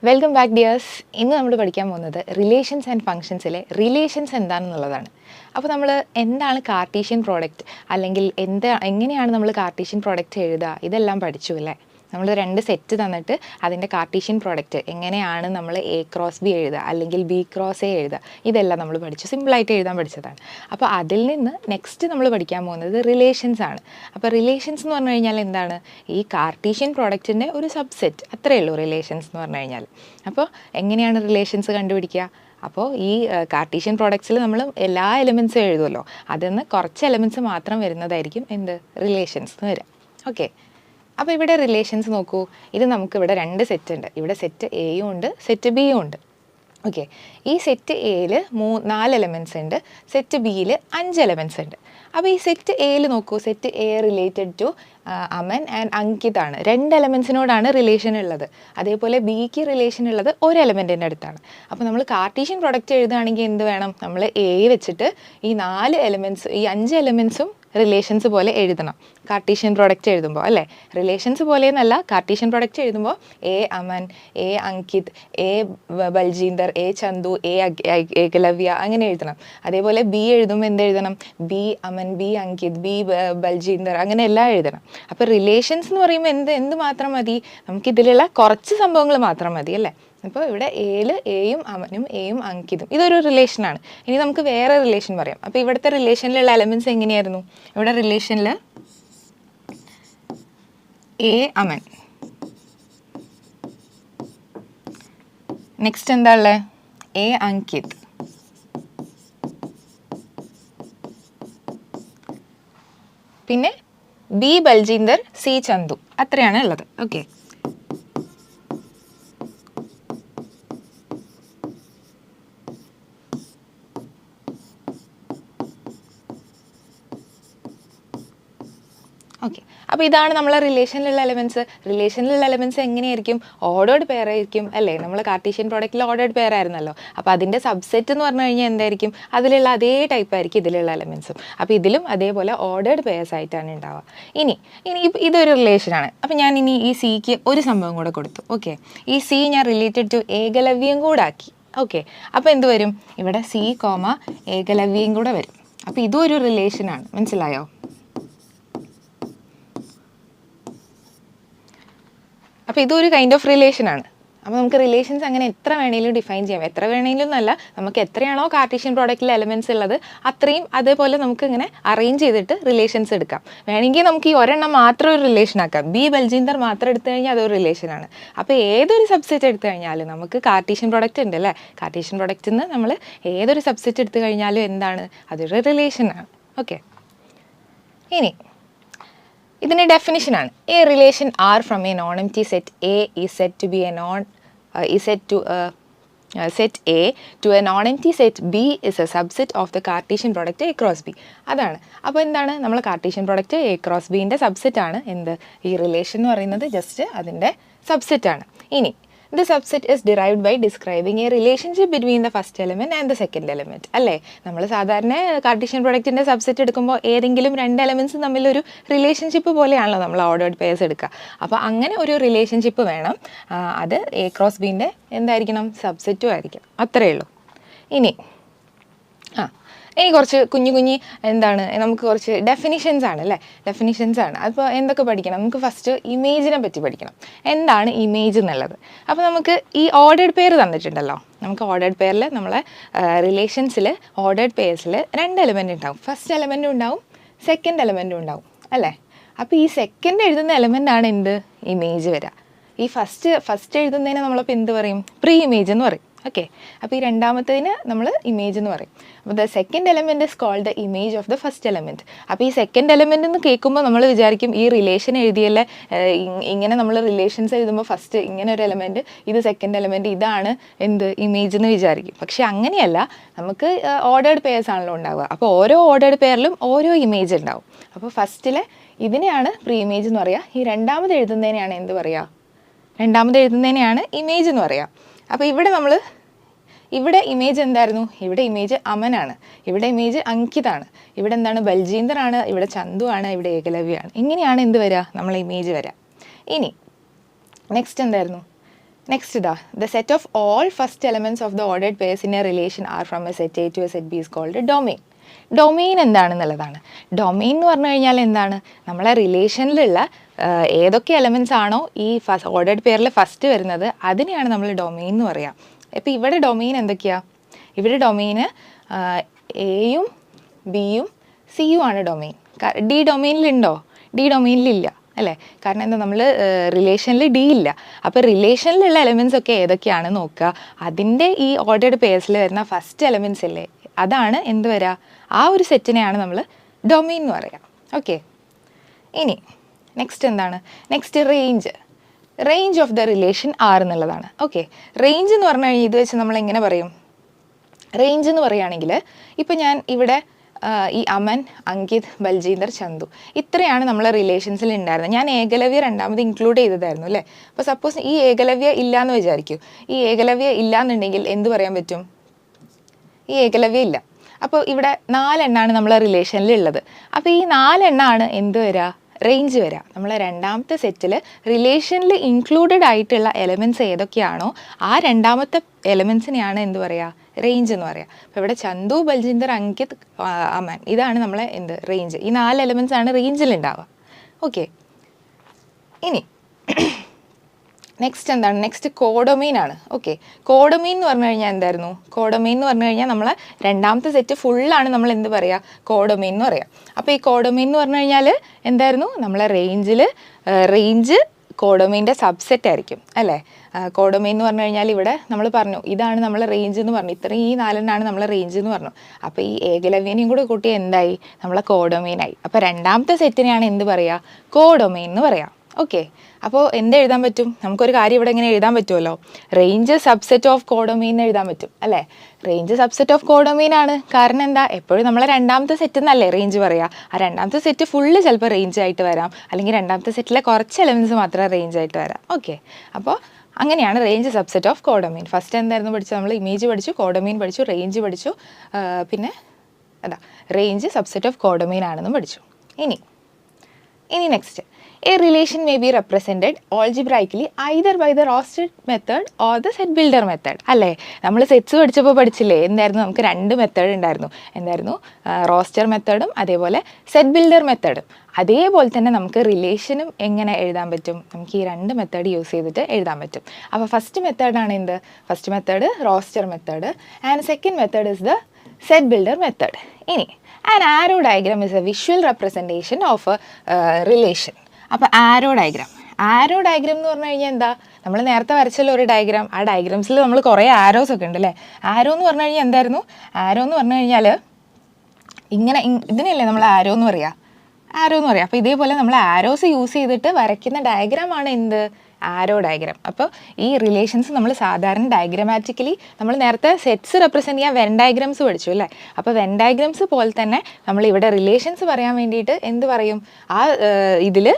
Welcome back dears. ഇന്ന് നമ്മൾ പഠിക്കാൻ പോകുന്നത് റിലേഷൻസ് ആൻഡ് ഫങ്ഷൻസിലെ റിലേഷൻസ് എന്താണെന്നുള്ളതാണ്. അപ്പോൾ നമ്മൾ എന്താണ് കാർട്ടീഷ്യൻ പ്രോഡക്റ്റ്, അല്ലെങ്കിൽ എങ്ങനെയാണ് നമ്മൾ കാർട്ടീഷ്യൻ പ്രോഡക്റ്റ് എഴുതുക, ഇതെല്ലാം പഠിച്ചു അല്ലേ. നമ്മൾ 2 സെറ്റ് തന്നിട്ട് അതിൻ്റെ കാർട്ടീഷ്യൻ പ്രോഡക്റ്റ് എങ്ങനെയാണ് നമ്മൾ A ക്രോസ് B എഴുതുക അല്ലെങ്കിൽ B ക്രോസ് A എഴുതുക, ഇതെല്ലാം നമ്മൾ പഠിച്ചു, സിമ്പിളായിട്ട് എഴുതാൻ പഠിച്ചതാണ്. അപ്പോൾ അതിൽ നിന്ന് നെക്സ്റ്റ് നമ്മൾ പഠിക്കാൻ പോകുന്നത് റിലേഷൻസ് ആണ്. അപ്പോൾ റിലേഷൻസ് എന്ന് പറഞ്ഞു കഴിഞ്ഞാൽ എന്താണ്? ഈ കാർട്ടീഷ്യൻ പ്രോഡക്റ്റിൻ്റെ ഒരു സബ്സെറ്റ്, അത്രയേ ഉള്ളൂ റിലേഷൻസ് എന്ന് പറഞ്ഞു കഴിഞ്ഞാൽ. അപ്പോൾ എങ്ങനെയാണ് റിലേഷൻസ് കണ്ടുപിടിക്കുക? അപ്പോൾ ഈ കാർട്ടീഷ്യൻ പ്രോഡക്ട്സിൽ നമ്മൾ എല്ലാ എലിമെൻസും എഴുതുമല്ലോ, അതിൽ നിന്ന് കുറച്ച് എലിമെൻറ്റ്സ് മാത്രം വരുന്നതായിരിക്കും റിലേഷൻസ് എന്ന് വരിക. ഓക്കെ, അപ്പോൾ ഇവിടെ റിലേഷൻസ് നോക്കൂ. ഇത് നമുക്കിവിടെ 2 സെറ്റ് ഉണ്ട്. ഇവിടെ സെറ്റ് എയും ഉണ്ട്, സെറ്റ് ബിയും ഉണ്ട്. ഓക്കെ, ഈ സെറ്റ് എയിൽ 4 എലമെൻറ്റ്സ് ഉണ്ട്, സെറ്റ് ബിയിൽ 5 എലമെൻറ്റ്സ് ഉണ്ട്. അപ്പോൾ ഈ സെറ്റ് എയിൽ നോക്കൂ, set A related to Aman and Ankit ആണ്. 2 എലമെൻറ്റ്സിനോടാണ് റിലേഷൻ ഉള്ളത്. അതേപോലെ ബിക്ക് റിലേഷൻ ഉള്ളത് ഒരു എലമെൻറ്റിൻ്റെ അടുത്താണ്. അപ്പോൾ നമ്മൾ കാർട്ടീഷ്യൻ പ്രോഡക്റ്റ് എഴുതുകയാണെങ്കിൽ എന്ത് വേണം? നമ്മൾ എ വെച്ചിട്ട് ഈ 4 എലമെൻറ്റ്സ്, ഈ 5 എലമെൻറ്റ്സും റിലേഷൻസ് പോലെ എഴുതണം കാർട്ടീഷ്യൻ പ്രോഡക്റ്റ് എഴുതുമ്പോൾ, അല്ലേ? റിലേഷൻസ് പോലെയെന്നല്ല, കാർട്ടീഷ്യൻ പ്രോഡക്റ്റ് എഴുതുമ്പോൾ A Aman, A Ankit, A Baljinder, A Chandu, A Ekalavya, അങ്ങനെ എഴുതണം. അതേപോലെ ബി എഴുതുമ്പോൾ എന്തെഴുതണം? B Aman, B Ankit, B Baljinder, അങ്ങനെ എല്ലാം എഴുതണം. അപ്പോൾ റിലേഷൻസ് എന്ന് പറയുമ്പോൾ എന്ത് മാത്രം മതി? നമുക്കിതിലുള്ള കുറച്ച് സംഭവങ്ങൾ മാത്രം മതി, അല്ലേ? അപ്പോൾ ഇവിടെ എയും അമനും എയും അങ്കിതും ഇതൊരു റിലേഷനാണ്. ഇനി നമുക്ക് വേറെ റിലേഷൻ പറയാം. അപ്പോൾ ഇവിടുത്തെ റിലേഷനിലുള്ള എലമെൻറ്റ്സ് എങ്ങനെയായിരുന്നു? ഇവിടെ റിലേഷനിൽ എ അമൻ, നെക്സ്റ്റ് എന്താ ഉള്ളത്? എ അങ്കിത്, പിന്നെ ബി ബൽജീന്ദർ, സി ചന്തു, അത്രയാണ് ഉള്ളത്. Okay, okay. അപ്പോൾ ഇതാണ് നമ്മളെ റിലേഷനിലുള്ള എലമെൻറ്റ്സ്. റിലേഷനിലുള്ള എലമെൻറ്റ്സ് എങ്ങനെയായിരിക്കും? ഓർഡേർഡ് പെയർ ആയിരിക്കും, അല്ലേ? നമ്മൾ കാർട്ടീഷ്യൻ പ്രോഡക്റ്റിൽ ഓർഡേർഡ് പെയർ ആയിരുന്നല്ലോ. അപ്പോൾ അതിൻ്റെ സബ്സെറ്റ് എന്ന് പറഞ്ഞു കഴിഞ്ഞാൽ എന്തായിരിക്കും? അതിലുള്ള അതേ ടൈപ്പ് ആയിരിക്കും ഇതിലുള്ള എലമെൻറ്റ്സും. അപ്പോൾ ഇതിലും അതേപോലെ ഓർഡേർഡ് പെയർസ് ആയിട്ടാണ് ഉണ്ടാവുക. ഇനി ഇതൊരു റിലേഷനാണ്. അപ്പോൾ ഞാൻ ഇനി ഈ സിക്ക് ഒരു സംഭവം കൂടെ കൊടുത്തു. ഓക്കെ, ഈ സി ഞാൻ റിലേറ്റഡ് ടു ഏകലവ്യം കൂടെ ആക്കി. ഓക്കെ, അപ്പോൾ എന്ത് വരും? ഇവിടെ സി കോമ ഏകലവ്യം കൂടെ വരും. അപ്പോൾ ഇതും ഒരു റിലേഷനാണ്, മനസ്സിലായോ? അപ്പോൾ ഇതൊരു കൈൻഡ് ഓഫ് റിലേഷനാണ്. അപ്പോൾ നമുക്ക് റിലേഷൻസ് അങ്ങനെ എത്ര വേണമെങ്കിലും ഡിഫൈൻ ചെയ്യാം. എത്ര വേണമെങ്കിലും എന്നല്ല, നമുക്ക് എത്രയാണോ കാർട്ടീഷ്യൻ പ്രോഡക്റ്റിൽ എലമെൻറ്റ്സ് ഉള്ളത് അത്രയും അതേപോലെ നമുക്ക് ഇങ്ങനെ അറേഞ്ച് ചെയ്തിട്ട് റിലേഷൻസ് എടുക്കാം. വേണമെങ്കിൽ നമുക്ക് ഈ ഒരെണ്ണം മാത്രം ഒരു റിലേഷൻ ആക്കാം. ബി ബൽജീന്ദർ മാത്രം എടുത്തു കഴിഞ്ഞാൽ അതൊരു റിലേഷനാണ്. അപ്പോൾ ഏതൊരു സബ്സെറ്റ് എടുത്തു കഴിഞ്ഞാലും നമുക്ക് കാർട്ടീഷ്യൻ പ്രോഡക്റ്റ് ഉണ്ട്, അല്ലേ? കാർട്ടീഷ്യൻ പ്രോഡക്റ്റിൽ നിന്ന് നമ്മൾ ഏതൊരു സബ്സെറ്റ് എടുത്തു കഴിഞ്ഞാലും എന്താണ്? അതൊരു റിലേഷനാണ്. ഓക്കെ, ഇനി ഇതിൻ്റെ ഡെഫിനിഷനാണ്. A relation R from a non empty set A is set to B a set A to a non-empty set B is a subset of the Cartesian product A cross B. അതാണ്. അപ്പോൾ എന്താണ്? നമ്മൾ Cartesian product A cross ബീൻ്റെ subset ആണ് ഈ relation എന്ന് പറയുന്നത്. Just അതിൻ്റെ സബ്സെറ്റ് ആണ്. ഇനി the subset is derived by describing a relationship between the first element and the second element, അല്ലേ? നമ്മൾ സാധാരണ കാർട്ടീഷ്യൻ പ്രോഡക്റ്റിൻ്റെ സബ്സെറ്റ് എടുക്കുമ്പോൾ ഏതെങ്കിലും 2 എലമെൻറ്റ്സ് തമ്മിലൊരു റിലേഷൻഷിപ്പ് പോലെയാണല്ലോ നമ്മൾ ഓർഡേർഡ് പെയർസ് എടുക്കുക. അപ്പോൾ അങ്ങനെ ഒരു റിലേഷൻഷിപ്പ് വേണം. അത് എ ക്രോസ് ബീൻ്റെ എന്തായിരിക്കണം? സബ്സെറ്റും ആയിരിക്കും. അത്രയേ ഉള്ളൂ. ഇനി കുറച്ച് കുഞ്ഞു നമുക്ക് കുറച്ച് ഡെഫിനിഷൻസ് ആണ്, അല്ലേ? ഡെഫിനിഷൻസ് ആണ്. അപ്പോൾ എന്തൊക്കെ പഠിക്കണം? നമുക്ക് ഫസ്റ്റ് ഇമേജിനെ പറ്റി പഠിക്കണം. എന്താണ് ഇമേജ് എന്നുള്ളത്? അപ്പോൾ നമുക്ക് ഈ ഓർഡേർഡ് പെയർ തന്നിട്ടുണ്ടല്ലോ. നമുക്ക് ഓർഡേർഡ് പെയറിൽ നമ്മളെ റിലേഷൻസിൽ ഓർഡേർഡ് പെയർസിൽ 2 എലമെൻറ്റ് ഉണ്ടാവും. ഫസ്റ്റ് എലമെൻറ്റും ഉണ്ടാവും, സെക്കൻഡ് എലമെൻറ്റും ഉണ്ടാവും, അല്ലേ? അപ്പോൾ ഈ സെക്കൻഡ് എഴുതുന്ന എലമെൻ്റാണ് ഇമേജ് വരിക. ഈ ഫസ്റ്റ് എഴുതുന്നതിന് നമ്മളപ്പോൾ എന്ത് പറയും? പ്രീ ഇമേജ് എന്ന് പറയും. ഓക്കെ, അപ്പോൾ ഈ രണ്ടാമത്തതിന് നമ്മൾ ഇമേജ് എന്ന് പറയും. അപ്പോൾ the second element is called the image of the first element. അപ്പോൾ ഈ സെക്കൻഡ് എലമെൻറ്റ് എന്ന് കേൾക്കുമ്പോൾ നമ്മൾ വിചാരിക്കും ഈ റിലേഷൻ എഴുതിയല്ലേ, ഇങ്ങനെ നമ്മൾ റിലേഷൻസ് എഴുതുമ്പോൾ ഫസ്റ്റ് ഇങ്ങനെ ഒരു എലമെൻറ്റ്, ഇത് സെക്കൻഡ് എലമെൻറ്റ്, ഇതാണ് ഇമേജ് എന്ന് വിചാരിക്കും. പക്ഷേ അങ്ങനെയല്ല, നമുക്ക് ഓർഡേർഡ് പെയർസ് ആണല്ലോ ഉണ്ടാവുക. അപ്പോൾ ഓരോ ഓർഡേർഡ് പെയറിലും ഓരോ ഇമേജ് ഉണ്ടാവും. അപ്പോൾ ഫസ്റ്റിലെ ഇതിനെയാണ് പ്രീ ഇമേജ് എന്ന് പറയുക. ഈ രണ്ടാമത് എഴുതുന്നതിനെയാണ് ഇമേജ് എന്ന് പറയുക. അപ്പോൾ ഇവിടെ ഇമേജ് എന്തായിരുന്നു? ഇവിടെ ഇമേജ് അമനാണ്, ഇവിടെ ഇമേജ് അങ്കിതാണ്, ഇവിടെ എന്താണ്? ബൽജീന്ദറാണ്, ഇവിടെ ചന്തു ആണ്, ഇവിടെ ഏകലവ്യാണ്. ഇങ്ങനെയാണ് വരിക? നമ്മളെ ഇമേജ് വരിക. ഇനി നെക്സ്റ്റ് എന്തായിരുന്നു? നെക്സ്റ്റ് ഇതാ, the set of all first elements of the ordered pairs in a relation R from a set A to a set B is called domain. Domain എന്താണെന്നുള്ളതാണ്. ഡൊമെയിൻ എന്ന് പറഞ്ഞു കഴിഞ്ഞാൽ എന്താണ്, നമ്മളെ റിലേഷനിലുള്ള ഏതൊക്കെ എലമെൻറ്റ്സ് ആണോ ഈ ഓർഡേഡ് പെയറിൽ ഫസ്റ്റ് വരുന്നത് അതിനെയാണ് നമ്മൾ ഡൊമെയിൻ എന്ന് പറയുക. ഇപ്പോൾ ഇവിടെ ഡൊമെയിൻ എന്തൊക്കെയാണ്? ഇവിടെ ഡൊമെയിന് എയും ബിയും സിയും ആണ് ഡൊമെയിൻ. ഡി ഡൊമെയിനിലുണ്ടോ? ഡി ഡൊമെയിനിലില്ല അല്ലേ? കാരണം എന്താ, നമ്മൾ റിലേഷനിൽ ഡി ഇല്ല. അപ്പോൾ റിലേഷനിലുള്ള എലമെൻറ്റ്സ് ഒക്കെ ഏതൊക്കെയാണ് നോക്കുക, അതിൻ്റെ ഈ ഓർഡേഡ് പെയർസിൽ വരുന്ന ഫസ്റ്റ് എലമെൻറ്റ്സ് അല്ലേ, അതാണ് എന്ത് വരിക, ആ ഒരു സെറ്റിനെയാണ് നമ്മൾ ഡൊമെയിൻ എന്ന് പറയുക. ഓക്കെ, ഇനി നെക്സ്റ്റ് എന്താണ്? Next range of the relation R എന്നുള്ളതാണ്. ഓക്കെ, റേഞ്ച് എന്ന് പറഞ്ഞു കഴിഞ്ഞാൽ ഇത് വെച്ച് നമ്മൾ എങ്ങനെ പറയും? റേഞ്ച് എന്ന് പറയുകയാണെങ്കിൽ ഇപ്പോൾ ഞാൻ ഇവിടെ ഈ അമൻ, അങ്കിത്, ബൽജീന്ദർ, ചന്തു ഇത്രയാണ് നമ്മളെ റിലേഷൻസിൽ ഉണ്ടായിരുന്നത്. ഞാൻ ഏകലവ്യ രണ്ടാമത് ഇൻക്ലൂഡ് ചെയ്തതായിരുന്നു അല്ലേ. അപ്പോൾ സപ്പോസ് ഈ ഏകലവ്യ ഇല്ലയെന്ന് വിചാരിക്കൂ. ഈ ഏകലവ്യ ഇല്ലയെന്നുണ്ടെങ്കിൽ എന്ത് പറയാൻ പറ്റും? ഈ ഏകലവ്യ ഇല്ല. അപ്പോൾ ഇവിടെ 4 എണ്ണമാണ് നമ്മളെ റിലേഷനിൽ ഉള്ളത്. അപ്പോൾ ഈ 4 എണ്ണമാണ് എന്ത് വരിക? റേഞ്ച് വരിക. നമ്മളെ രണ്ടാമത്തെ സെറ്റിൽ റിലേഷനിൽ ഇൻക്ലൂഡഡ് ആയിട്ടുള്ള എലമെൻറ്റ്സ് ഏതൊക്കെയാണോ ആ രണ്ടാമത്തെ എലമെൻറ്റ്സിനെയാണ് എന്ത് പറയുക? റേഞ്ച് എന്ന് പറയുക. അപ്പോൾ ഇവിടെ ചന്തു, ബൽജിന്ദർ, അങ്കിത്, അമൻ ഇതാണ് നമ്മളെ എന്ത് റേഞ്ച്. ഈ 4 എലമെൻറ്റ്സ് ആണ് റേഞ്ചിൽ ഉണ്ടാവുക. ഓക്കെ, ഇനി നെക്സ്റ്റ് എന്താണ്? നെക്സ്റ്റ് കോഡൊമെയിൻ ആണ്. ഓക്കെ, കോഡൊമെയിൻ എന്ന് പറഞ്ഞു കഴിഞ്ഞാൽ എന്തായിരുന്നു? കോഡൊമെയിൻ എന്ന് പറഞ്ഞു കഴിഞ്ഞാൽ നമ്മളെ രണ്ടാമത്തെ സെറ്റ് ഫുള്ളാണ് നമ്മൾ എന്ത് പറയുക? കോഡൊമെയിൻ എന്ന് പറയുക. അപ്പോൾ ഈ കോഡൊമെയിൻ എന്ന് പറഞ്ഞു കഴിഞ്ഞാൽ എന്തായിരുന്നു? നമ്മളെ റേഞ്ച് കോഡൊമെയിൻ്റെ സബ്സെറ്റ് ആയിരിക്കും അല്ലേ. കോഡൊമെയിൻ എന്ന് പറഞ്ഞു കഴിഞ്ഞാൽ ഇവിടെ നമ്മൾ പറഞ്ഞു ഇതാണ് നമ്മളെ റേഞ്ച് എന്ന് പറഞ്ഞു. ഇത്രയും ഈ 4 എണ്ണമാണ് നമ്മളെ റേഞ്ച് എന്ന് പറഞ്ഞു. അപ്പോൾ ഈ ഏകലവ്യനെയും കൂടെ കൂട്ടി എന്തായി? നമ്മളെ കോഡൊമെയിനായി. അപ്പോൾ രണ്ടാമത്തെ സെറ്റിനെയാണ് എന്ത് പറയുക? കോഡൊമെയിൻ എന്ന് പറയാം. ഓക്കെ, അപ്പോൾ എന്ത് എഴുതാൻ പറ്റും? നമുക്കൊരു കാര്യം ഇവിടെ ഇങ്ങനെ എഴുതാൻ പറ്റുമല്ലോ, റേഞ്ച് സബ്സെറ്റ് ഓഫ് കോഡൊമെയിൻ എന്ന് എഴുതാൻ പറ്റും അല്ലേ. റേഞ്ച് സബ്സെറ്റ് ഓഫ് കോഡൊമെയിൻ ആണ്. കാരണം എന്താ, എപ്പോഴും നമ്മളെ രണ്ടാമത്തെ സെറ്റ് എന്നല്ലേ റേഞ്ച് പറയുക. ആ രണ്ടാമത്തെ സെറ്റ് ഫുള്ള് ചിലപ്പോൾ റേഞ്ച് ആയിട്ട് വരാം, അല്ലെങ്കിൽ രണ്ടാമത്തെ സെറ്റിലെ കുറച്ച് എലമെൻറ്റ്സ് മാത്രമേ റേഞ്ച് ആയിട്ട് വരാം. ഓക്കെ, അപ്പോൾ അങ്ങനെയാണ് range subset of codomain. First എന്തായിരുന്നു പഠിച്ചത്? നമ്മൾ ഇമേജ് പഠിച്ചു, കോഡൊമെയിൻ പഠിച്ചു, റേഞ്ച് പഠിച്ചു, പിന്നെ അതാ റേഞ്ച് സബ്സെറ്റ് ഓഫ് കോഡൊമെയിൻ ആണെന്നും പഠിച്ചു. ഇനി next, a relation may be represented algebraically either by the roster method or the set builder method. അല്ലേ, നമ്മൾ സെറ്റ്സ് പഠിച്ചപ്പോൾ പഠിച്ചില്ലേ എന്തായിരുന്നു? നമുക്ക് 2 മെത്തേഡ് ഉണ്ടായിരുന്നു. എന്തായിരുന്നു? റോസ്റ്റർ മെത്തേഡും അതേപോലെ സെറ്റ് ബിൽഡർ മെത്തേഡും. അതേപോലെ തന്നെ നമുക്ക് റിലേഷനും എങ്ങനെ എഴുതാൻ പറ്റും? നമുക്ക് ഈ 2 മെത്തേഡ് യൂസ് ചെയ്തിട്ട് എഴുതാൻ പറ്റും. അപ്പോൾ ഫസ്റ്റ് മെത്തേഡാണ് എന്ത്? First method roster method and second method is the set builder method. ഇനി an arrow diagram is a visual representation of a relation. അപ്പോൾ ആരോ ഡയഗ്രാം എന്ന് പറഞ്ഞു കഴിഞ്ഞാൽ എന്താ? നമ്മൾ നേരത്തെ വരച്ചല്ലോ ഒരു ഡയഗ്രാം. ആ ഡയഗ്രാംസിൽ നമ്മൾ കുറേ ആരോസ് ഒക്കെ ഉണ്ട് അല്ലേ. ആരോ എന്ന് പറഞ്ഞു കഴിഞ്ഞാൽ എന്തായിരുന്നു? ആരോ എന്ന് പറഞ്ഞു കഴിഞ്ഞാൽ ഇങ്ങനെ ഇതിനല്ലേ നമ്മൾ ആരോ എന്ന് പറയുക. അപ്പോൾ ഇതേപോലെ നമ്മൾ ആരോസ് യൂസ് ചെയ്തിട്ട് വരയ്ക്കുന്ന ഡയഗ്രാമാണ് എന്ത്? ആരോ ഡയഗ്രാം. അപ്പോൾ ഈ റിലേഷൻസ് നമ്മൾ സാധാരണ ഡയഗ്രമാറ്റിക്കലി നമ്മൾ നേരത്തെ സെറ്റ്സ് റെപ്രസെൻറ്റ് ചെയ്യാൻ വെൻ ഡയഗ്രാംസ് പഠിച്ചു അല്ലേ. അപ്പോൾ വെൻ ഡയഗ്രാംസ് പോലെ തന്നെ നമ്മൾ ഇവിടെ റിലേഷൻസ് പറയാൻ വേണ്ടിയിട്ട് എന്ത് പറയും? ആ ഇതിൽ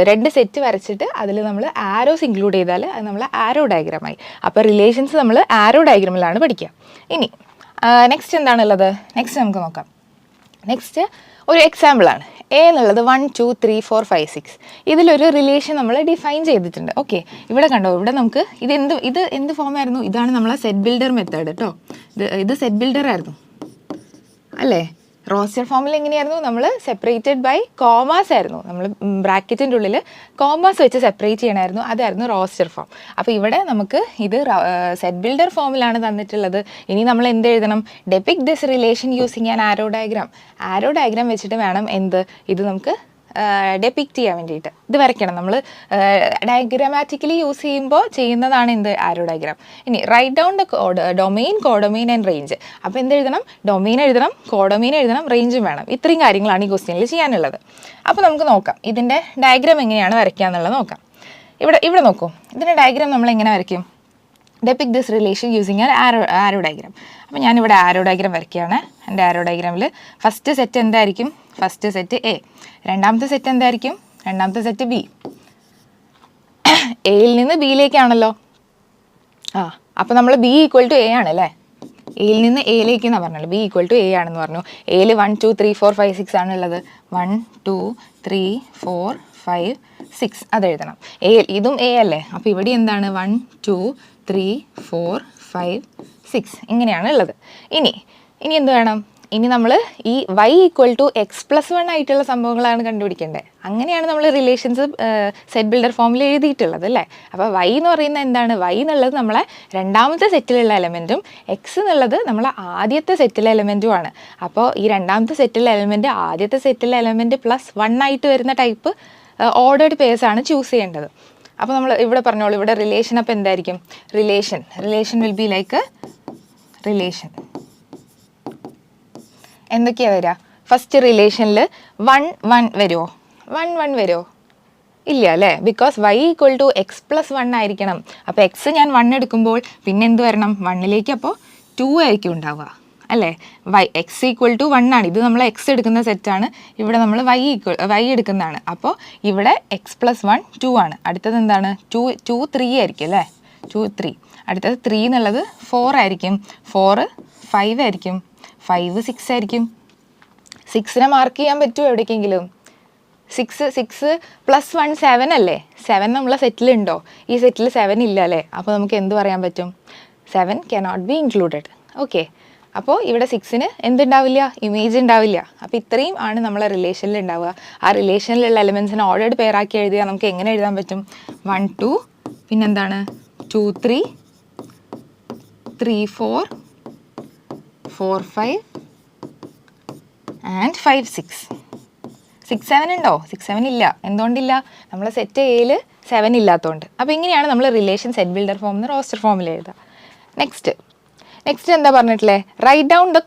2 സെറ്റ് വരച്ചിട്ട് അതിൽ നമ്മൾ ആരോസ് ഇൻക്ലൂഡ് ചെയ്താൽ അത് നമ്മൾ ആരോ ഡയഗ്രാമായി. അപ്പോൾ റിലേഷൻസ് നമ്മൾ ആരോ ഡയഗ്രാമിലാണ് പഠിക്കുക. ഇനി നെക്സ്റ്റ് എന്താണുള്ളത്? നെക്സ്റ്റ് നമുക്ക് നോക്കാം. നെക്സ്റ്റ് ഒരു എക്സാമ്പിളാണ്. എ എന്നുള്ളത് 1 2 3 4 5 6 ഇതിലൊരു റിലേഷൻ നമ്മൾ ഡിഫൈൻ ചെയ്തിട്ടുണ്ട്. ഓക്കെ, ഇവിടെ കണ്ടോ, ഇവിടെ നമുക്ക് ഇത് എന്ത് ഫോം ആയിരുന്നു? ഇതാണ് നമ്മളെ സെറ്റ് ബിൽഡർ മെത്തേഡ് കേട്ടോ. ഇത് സെറ്റ് ബിൽഡർ ആയിരുന്നു അല്ലേ. റോസ്റ്റർ ഫോമിൽ എങ്ങനെയായിരുന്നു? നമ്മൾ സെപ്പറേറ്റഡ് ബൈ കോമാസ് ആയിരുന്നു. നമ്മൾ ബ്രാക്കറ്റിൻ്റെ ഉള്ളിൽ കോമാസ് വെച്ച് സെപ്പറേറ്റ് ചെയ്യണമായിരുന്നു. അതായിരുന്നു റോസ്റ്റർ ഫോം. അപ്പോൾ ഇവിടെ നമുക്ക് ഇത് സെറ്റ് ബിൽഡർ ഫോമിലാണ് തന്നിട്ടുള്ളത്. ഇനി നമ്മൾ എന്ത് എഴുതണം? Depict this relation using an arrow diagram വെച്ചിട്ട് വേണം ഇത് നമുക്ക് ഡെപിക്റ്റ് ചെയ്യാൻ വേണ്ടിയിട്ട് ഇത് വരയ്ക്കണം. നമ്മൾ ഡയഗ്രാമാറ്റിക്കലി യൂസ് ചെയ്യുമ്പോൾ ചെയ്യുന്നതാണ് ആരോ ഡയഗ്രാം. ഇനി write down the domain, codomain and range. അപ്പോൾ എന്ത് എഴുതണം? ഡൊമെയിൻ എഴുതണം, കോഡൊമെയിൻ എഴുതണം, റേഞ്ചും വേണം. ഇത്രയും കാര്യങ്ങളാണ് ഈ ക്വസ്റ്റ്യനിൽ ചെയ്യാനുള്ളത്. അപ്പോൾ നമുക്ക് നോക്കാം ഇതിൻ്റെ ഡയഗ്രാം എങ്ങനെയാണ് വരയ്ക്കുക എന്നുള്ളത് നോക്കാം. ഇവിടെ നോക്കൂ, ഇതിൻ്റെ ഡയഗ്രാം നമ്മൾ എങ്ങനെ വരയ്ക്കും? Depict this relation using an arrow diagram. അപ്പോൾ ഞാനിവിടെ ആരോ ഡയഗ്രാം വരയ്ക്കുകയാണ്. എൻ്റെ ആരോ ഡയഗ്രാമിൽ ഫസ്റ്റ് സെറ്റ് എന്തായിരിക്കും? First set A. രണ്ടാമത്തെ സെറ്റ് എന്തായിരിക്കും? രണ്ടാമത്തെ സെറ്റ് ബി. എയിൽ നിന്ന് ബിയിലേക്കാണല്ലോ. അപ്പോൾ നമ്മൾ ബി ഈക്വൽ ടു എ ആണല്ലേ. എയിൽ നിന്ന് എയിലേക്ക് എന്നാണ് പറഞ്ഞല്ലോ. ബി ഈക്വൽ ടു എ ആണെന്ന് പറഞ്ഞു. എയിൽ 1 2 3 4 5 6 ആണുള്ളത്. 1 2 3 4 5 6 അതെഴുതണം. ഇതും എ അല്ലേ, അപ്പോൾ ഇവിടെ എന്താണ് 1 2 3 4 5 6 ഇങ്ങനെയാണ് ഉള്ളത്. ഇനി എന്ത് വേണം? ഇനി നമ്മൾ ഈ y = x+1 ആയിട്ടുള്ള സംഭവങ്ങളാണ് കണ്ടുപിടിക്കേണ്ടത്. അങ്ങനെയാണ് നമ്മൾ റിലേഷൻസ് സെറ്റ് ബിൽഡർ ഫോമിൽ എഴുതിയിട്ടുള്ളത് അല്ലേ. അപ്പോൾ y എന്ന് പറയുന്നത് എന്താണ്? y എന്നുള്ളത് നമ്മളെ രണ്ടാമത്തെ സെറ്റിലുള്ള എലമെൻറ്റും x എന്നുള്ളത് നമ്മളെ ആദ്യത്തെ സെറ്റിലെ എലമെൻറ്റുമാണ്. അപ്പോൾ ഈ രണ്ടാമത്തെ സെറ്റിലെ എലമെൻറ്റ് ആദ്യത്തെ സെറ്റിലെ എലമെൻറ്റ് +1 ആയിട്ട് വരുന്ന ടൈപ്പ് ഓർഡേർഡ് പേഴ്സാണ് ചൂസ് ചെയ്യേണ്ടത്. അപ്പോൾ നമ്മൾ ഇവിടെ പറഞ്ഞോളൂ, ഇവിടെ റിലേഷൻ അപ്പോൾ എന്തായിരിക്കും? Relation will be like relation എന്തൊക്കെയാണ് വരിക? ഫസ്റ്റ് റിലേഷനിൽ 1 1 വരുമോ? 1 1 വരുമോ? ഇല്ല അല്ലേ, ബിക്കോസ് y = x+1 ആയിരിക്കണം. അപ്പോൾ x ഞാൻ 1 എടുക്കുമ്പോൾ പിന്നെ എന്ത് വരണം? 1ലേക്ക് അപ്പോൾ 2 ആയിരിക്കും ഉണ്ടാവുക അല്ലേ. x = 1 ആണ്. ഇത് നമ്മൾ x എടുക്കുന്ന സെറ്റാണ്, ഇവിടെ നമ്മൾ y എടുക്കുന്നതാണ്. അപ്പോൾ ഇവിടെ x+1 2 ആണ്. അടുത്തത് എന്താണ്? 2 3 ആയിരിക്കും അല്ലേ, 2 3. അടുത്തത് 3 എന്നുള്ളത് 4 ആയിരിക്കും, 4 5 ആയിരിക്കും, 5 6 ആയിരിക്കും. 6നെ മാർക്ക് ചെയ്യാൻ പറ്റുമോ എവിടേക്കെങ്കിലും? 6 +1 7 അല്ലേ. 7 നമ്മളെ സെറ്റിലുണ്ടോ? ഈ സെറ്റിൽ 7 ഇല്ല അല്ലേ. അപ്പോൾ നമുക്ക് എന്ത് പറയാൻ പറ്റും? 7 cannot be included. ഓക്കെ, അപ്പോൾ ഇവിടെ 6ന് എന്തുണ്ടാവില്ല? ഇമേജ് ഉണ്ടാവില്ല. അപ്പോൾ ഇത്രയും ആണ് നമ്മളെ റിലേഷനിൽ ഉണ്ടാവുക. ആ റിലേഷനിലുള്ള എലമെൻസിനെ ഓർഡേർഡ് പെയറാക്കി എഴുതിയാൽ നമുക്ക് എങ്ങനെ എഴുതാൻ പറ്റും? 1 2 പിന്നെന്താണ് 2 3 3 4 4 5 and 5 6. 6 7 ഉണ്ടോ? 6 7 ഇല്ല. എന്തുകൊണ്ടില്ല? നമ്മളെ സെറ്റ് എയിൽ 7 ഇല്ലാത്തതുകൊണ്ട്. അപ്പോൾ ഇങ്ങനെയാണ് നമ്മൾ റിലേഷൻ സെറ്റ് ബിൽഡർ ഫോം എന്ന് റോസ്റ്റർ ഫോമിൽ എഴുതുക. നെക്സ്റ്റ് എന്താ പറഞ്ഞിട്ടുള്ളത്? Write down the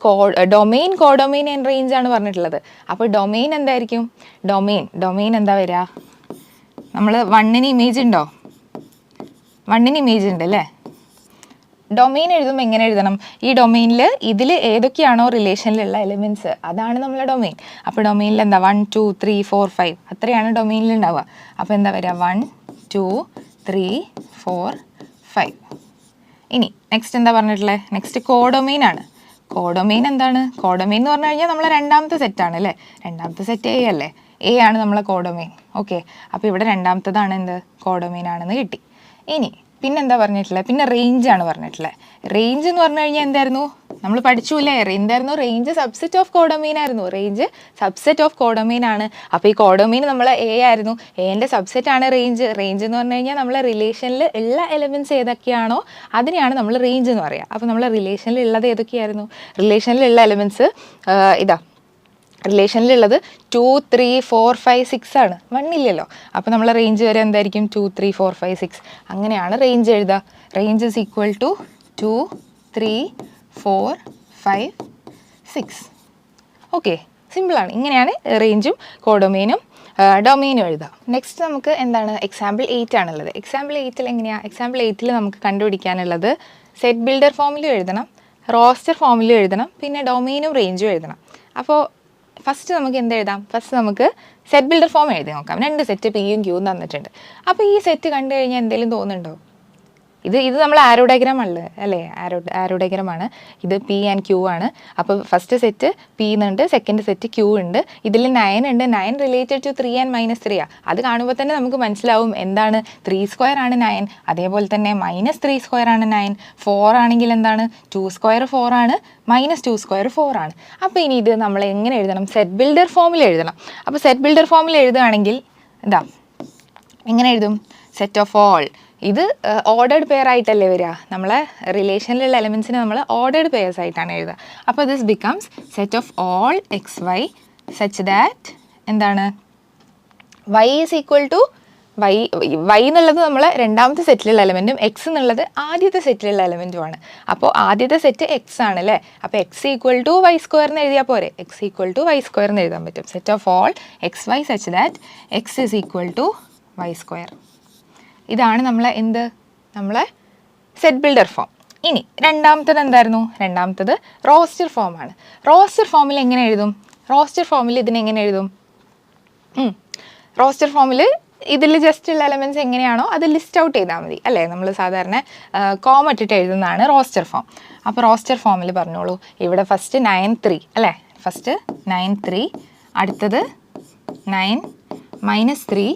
domain, codomain and range ആണ് പറഞ്ഞിട്ടുള്ളത്. അപ്പോൾ ഡൊമെയിൻ എന്തായിരിക്കും? ഡൊമെയിൻ എന്താ വരിക? നമ്മൾ 1ന് ഇമേജ് ഉണ്ടോ? 1ന് ഇമേജ് ഉണ്ട് അല്ലേ. ഡൊമെയിൻ എഴുതുമ്പോൾ എങ്ങനെ എഴുതണം? ഈ ഡൊമെയിനിൽ ഇതിൽ ഏതൊക്കെയാണോ റിലേഷനിലുള്ള എലിമെൻറ്റ്സ് അതാണ് നമ്മളെ ഡൊമെയിൻ. അപ്പോൾ ഡൊമെയിനിൽ എന്താ 1 2 3 4 5 അത്രയാണ് ഡൊമെയിനിൽ ഉണ്ടാവുക. അപ്പോൾ എന്താ വരിക? 1 2 3 4 5. ഇനി നെക്സ്റ്റ് എന്താ പറഞ്ഞിട്ടുള്ളത്? നെക്സ്റ്റ് കോഡൊമെയിൻ ആണ്. കോഡൊമെയിൻ എന്താണ്? കോഡൊമെയിൻ എന്ന് പറഞ്ഞു കഴിഞ്ഞാൽ നമ്മളെ രണ്ടാമത്തെ സെറ്റാണ് അല്ലേ. രണ്ടാമത്തെ സെറ്റ് എ അല്ലേ, എ ആണ് നമ്മളെ കോഡൊമെയിൻ. ഓക്കെ, അപ്പോൾ ഇവിടെ രണ്ടാമത്തതാണ് എന്ത്? കോഡൊമെയിൻ ആണെന്ന് കിട്ടി. ഇനി പിന്നെന്താ പറഞ്ഞിട്ടുള്ളത്? പിന്നെ റേഞ്ച് ആണ് പറഞ്ഞിട്ടുള്ളത്. റേഞ്ച് എന്ന് പറഞ്ഞു കഴിഞ്ഞാൽ എന്തായിരുന്നു? നമ്മൾ പഠിച്ചു അല്ലേ, എന്തായിരുന്നു? റേഞ്ച് സബ്സെറ്റ് ഓഫ് കോഡൊമെയിൻ ആയിരുന്നു. റേഞ്ച് സബ്സെറ്റ് ഓഫ് കോഡൊമെയിൻ ആണ്. അപ്പോൾ ഈ കോഡൊമെയിൻ നമ്മളെ എ ആയിരുന്നു, എൻ്റെ സബ്സെറ്റ് ആണ് റേഞ്ച്. റേഞ്ച് എന്ന് പറഞ്ഞു കഴിഞ്ഞാൽ നമ്മളെ റിലേഷനിൽ ഉള്ള എലമെൻറ്റ്സ് ഏതൊക്കെയാണോ അതിനെയാണ് നമ്മൾ റേഞ്ച് എന്ന് പറയുക. അപ്പോൾ നമ്മളെ റിലേഷനിൽ ഉള്ളത് ഏതൊക്കെയായിരുന്നു? റിലേഷനിലുള്ള എലമെൻറ്റ്സ് ഇതാ, റിലേഷനിലുള്ളത് 2 3 4 5 6 ആണ്, 1 ഇല്ലല്ലോ. അപ്പോൾ നമ്മളെ റേഞ്ച് വരെ എന്തായിരിക്കും? 2 3 4 5 6 അങ്ങനെയാണ് റേഞ്ച് എഴുതുക. Range is equal to 2 3 4 5 6. Okay, സിമ്പിളാണ്. ഇങ്ങനെയാണ് റേഞ്ചും കോഡൊമെയിനും ഡൊമെയിനും എഴുതാം. നെക്സ്റ്റ് നമുക്ക് എന്താണ്? എക്സാമ്പിൾ 8 ആണുള്ളത്. എക്സാമ്പിൾ 8ൽ എങ്ങനെയാണ്? എക്സാമ്പിൾ 8ൽ നമുക്ക് കണ്ടുപിടിക്കാനുള്ളത് സെറ്റ് ബിൽഡർ ഫോമിലും എഴുതണം, റോസ്റ്റർ ഫോമിലും എഴുതണം, പിന്നെ ഡൊമെയിനും റേഞ്ചും എഴുതണം. അപ്പോൾ ഫസ്റ്റ് നമുക്ക് എന്ത് എഴുതാം? ഫസ്റ്റ് നമുക്ക് സെറ്റ് ബിൽഡർ ഫോം എഴുതി നോക്കാം. 2 സെറ്റ് പിയും ക്യൂവും തന്നിട്ടുണ്ട്. അപ്പോൾ ഈ സെറ്റ് കണ്ടു കഴിഞ്ഞാൽ എന്തെങ്കിലും തോന്നുന്നുണ്ടോ? ഇത് നമ്മൾ ആരോ ഡയഗ്രാം ആണ് അല്ലേ, ആരോ ഡയഗ്രാം ആണ്. ഇത് പി ആൻഡ് ക്യൂ ആണ്. അപ്പോൾ ഫസ്റ്റ് സെറ്റ് പി എന്നുണ്ട്, സെക്കൻഡ് സെറ്റ് ക്യൂ ഉണ്ട്. ഇതിൽ 9 ഉണ്ട്. 9 റിലേറ്റഡ് ടു 3 and -3 ആണ്. അത് കാണുമ്പോൾ തന്നെ നമുക്ക് മനസ്സിലാവും എന്താണ്? 3² ആണ് 9. അതേപോലെ തന്നെ -3² ആണ് 9. 4 ആണെങ്കിൽ എന്താണ്? 2² 4 ആണ്, -2² 4 ആണ്. അപ്പോൾ ഇനി ഇത് നമ്മൾ എങ്ങനെ എഴുതണം? സെറ്റ് ബിൽഡർ ഫോമിൽ എഴുതണം. അപ്പോൾ സെറ്റ് ബിൽഡർ ഫോമിൽ എഴുതുകയാണെങ്കിൽ ഇതാ എങ്ങനെ എഴുതും? Set of all. ഇത് ഓർഡേർഡ് പെയർ ആയിട്ടല്ലേ വരിക? നമ്മളെ റിലേഷനിലുള്ള എലമെൻസിനെ നമ്മൾ ഓർഡേർഡ് പെയർസ് ആയിട്ടാണ് എഴുതുക. അപ്പോൾ this becomes set of all XY such that എന്താണ്? Y is equal to y എന്നുള്ളത് നമ്മൾ രണ്ടാമത്തെ സെറ്റിലുള്ള എലമെൻറ്റും x എന്നുള്ളത് ആദ്യത്തെ സെറ്റിലുള്ള എലമെൻറ്റുമാണ്. അപ്പോൾ ആദ്യത്തെ സെറ്റ് x ആണ് അല്ലേ. അപ്പോൾ x ഈക്വൽ ടു y² എന്ന് എഴുതിയാൽ പോരെ. x ഈക്വൽ ടു y² എന്ന് എഴുതാൻ പറ്റും. Set of all XY such that x is equal to y². ഇതാണ് നമ്മളെ നമ്മളെ സെറ്റ് ബിൽഡർ ഫോം. ഇനി രണ്ടാമത്തത് എന്തായിരുന്നു? രണ്ടാമത്തത് റോസ്റ്റർ ഫോമാണ്. റോസ്റ്റർ ഫോമിൽ എങ്ങനെ എഴുതും? റോസ്റ്റർ ഫോമിൽ ഇതിനെങ്ങനെ എഴുതും? റോസ്റ്റർ ഫോമിൽ ഇതിൽ ജസ്റ്റ് ഉള്ള എലമെൻറ്റ്സ് എങ്ങനെയാണോ അത് ലിസ്റ്റ് ഔട്ട് ചെയ്താൽ മതി അല്ലേ. നമ്മൾ സാധാരണ കോമ ഇട്ടിട്ട് എഴുതുന്നതാണ് റോസ്റ്റർ ഫോം. അപ്പോൾ റോസ്റ്റർ ഫോമിൽ പറഞ്ഞോളൂ. ഇവിടെ ഫസ്റ്റ് 9 3 അല്ലേ. ഫസ്റ്റ് 9 3, അടുത്തത് 9 -3,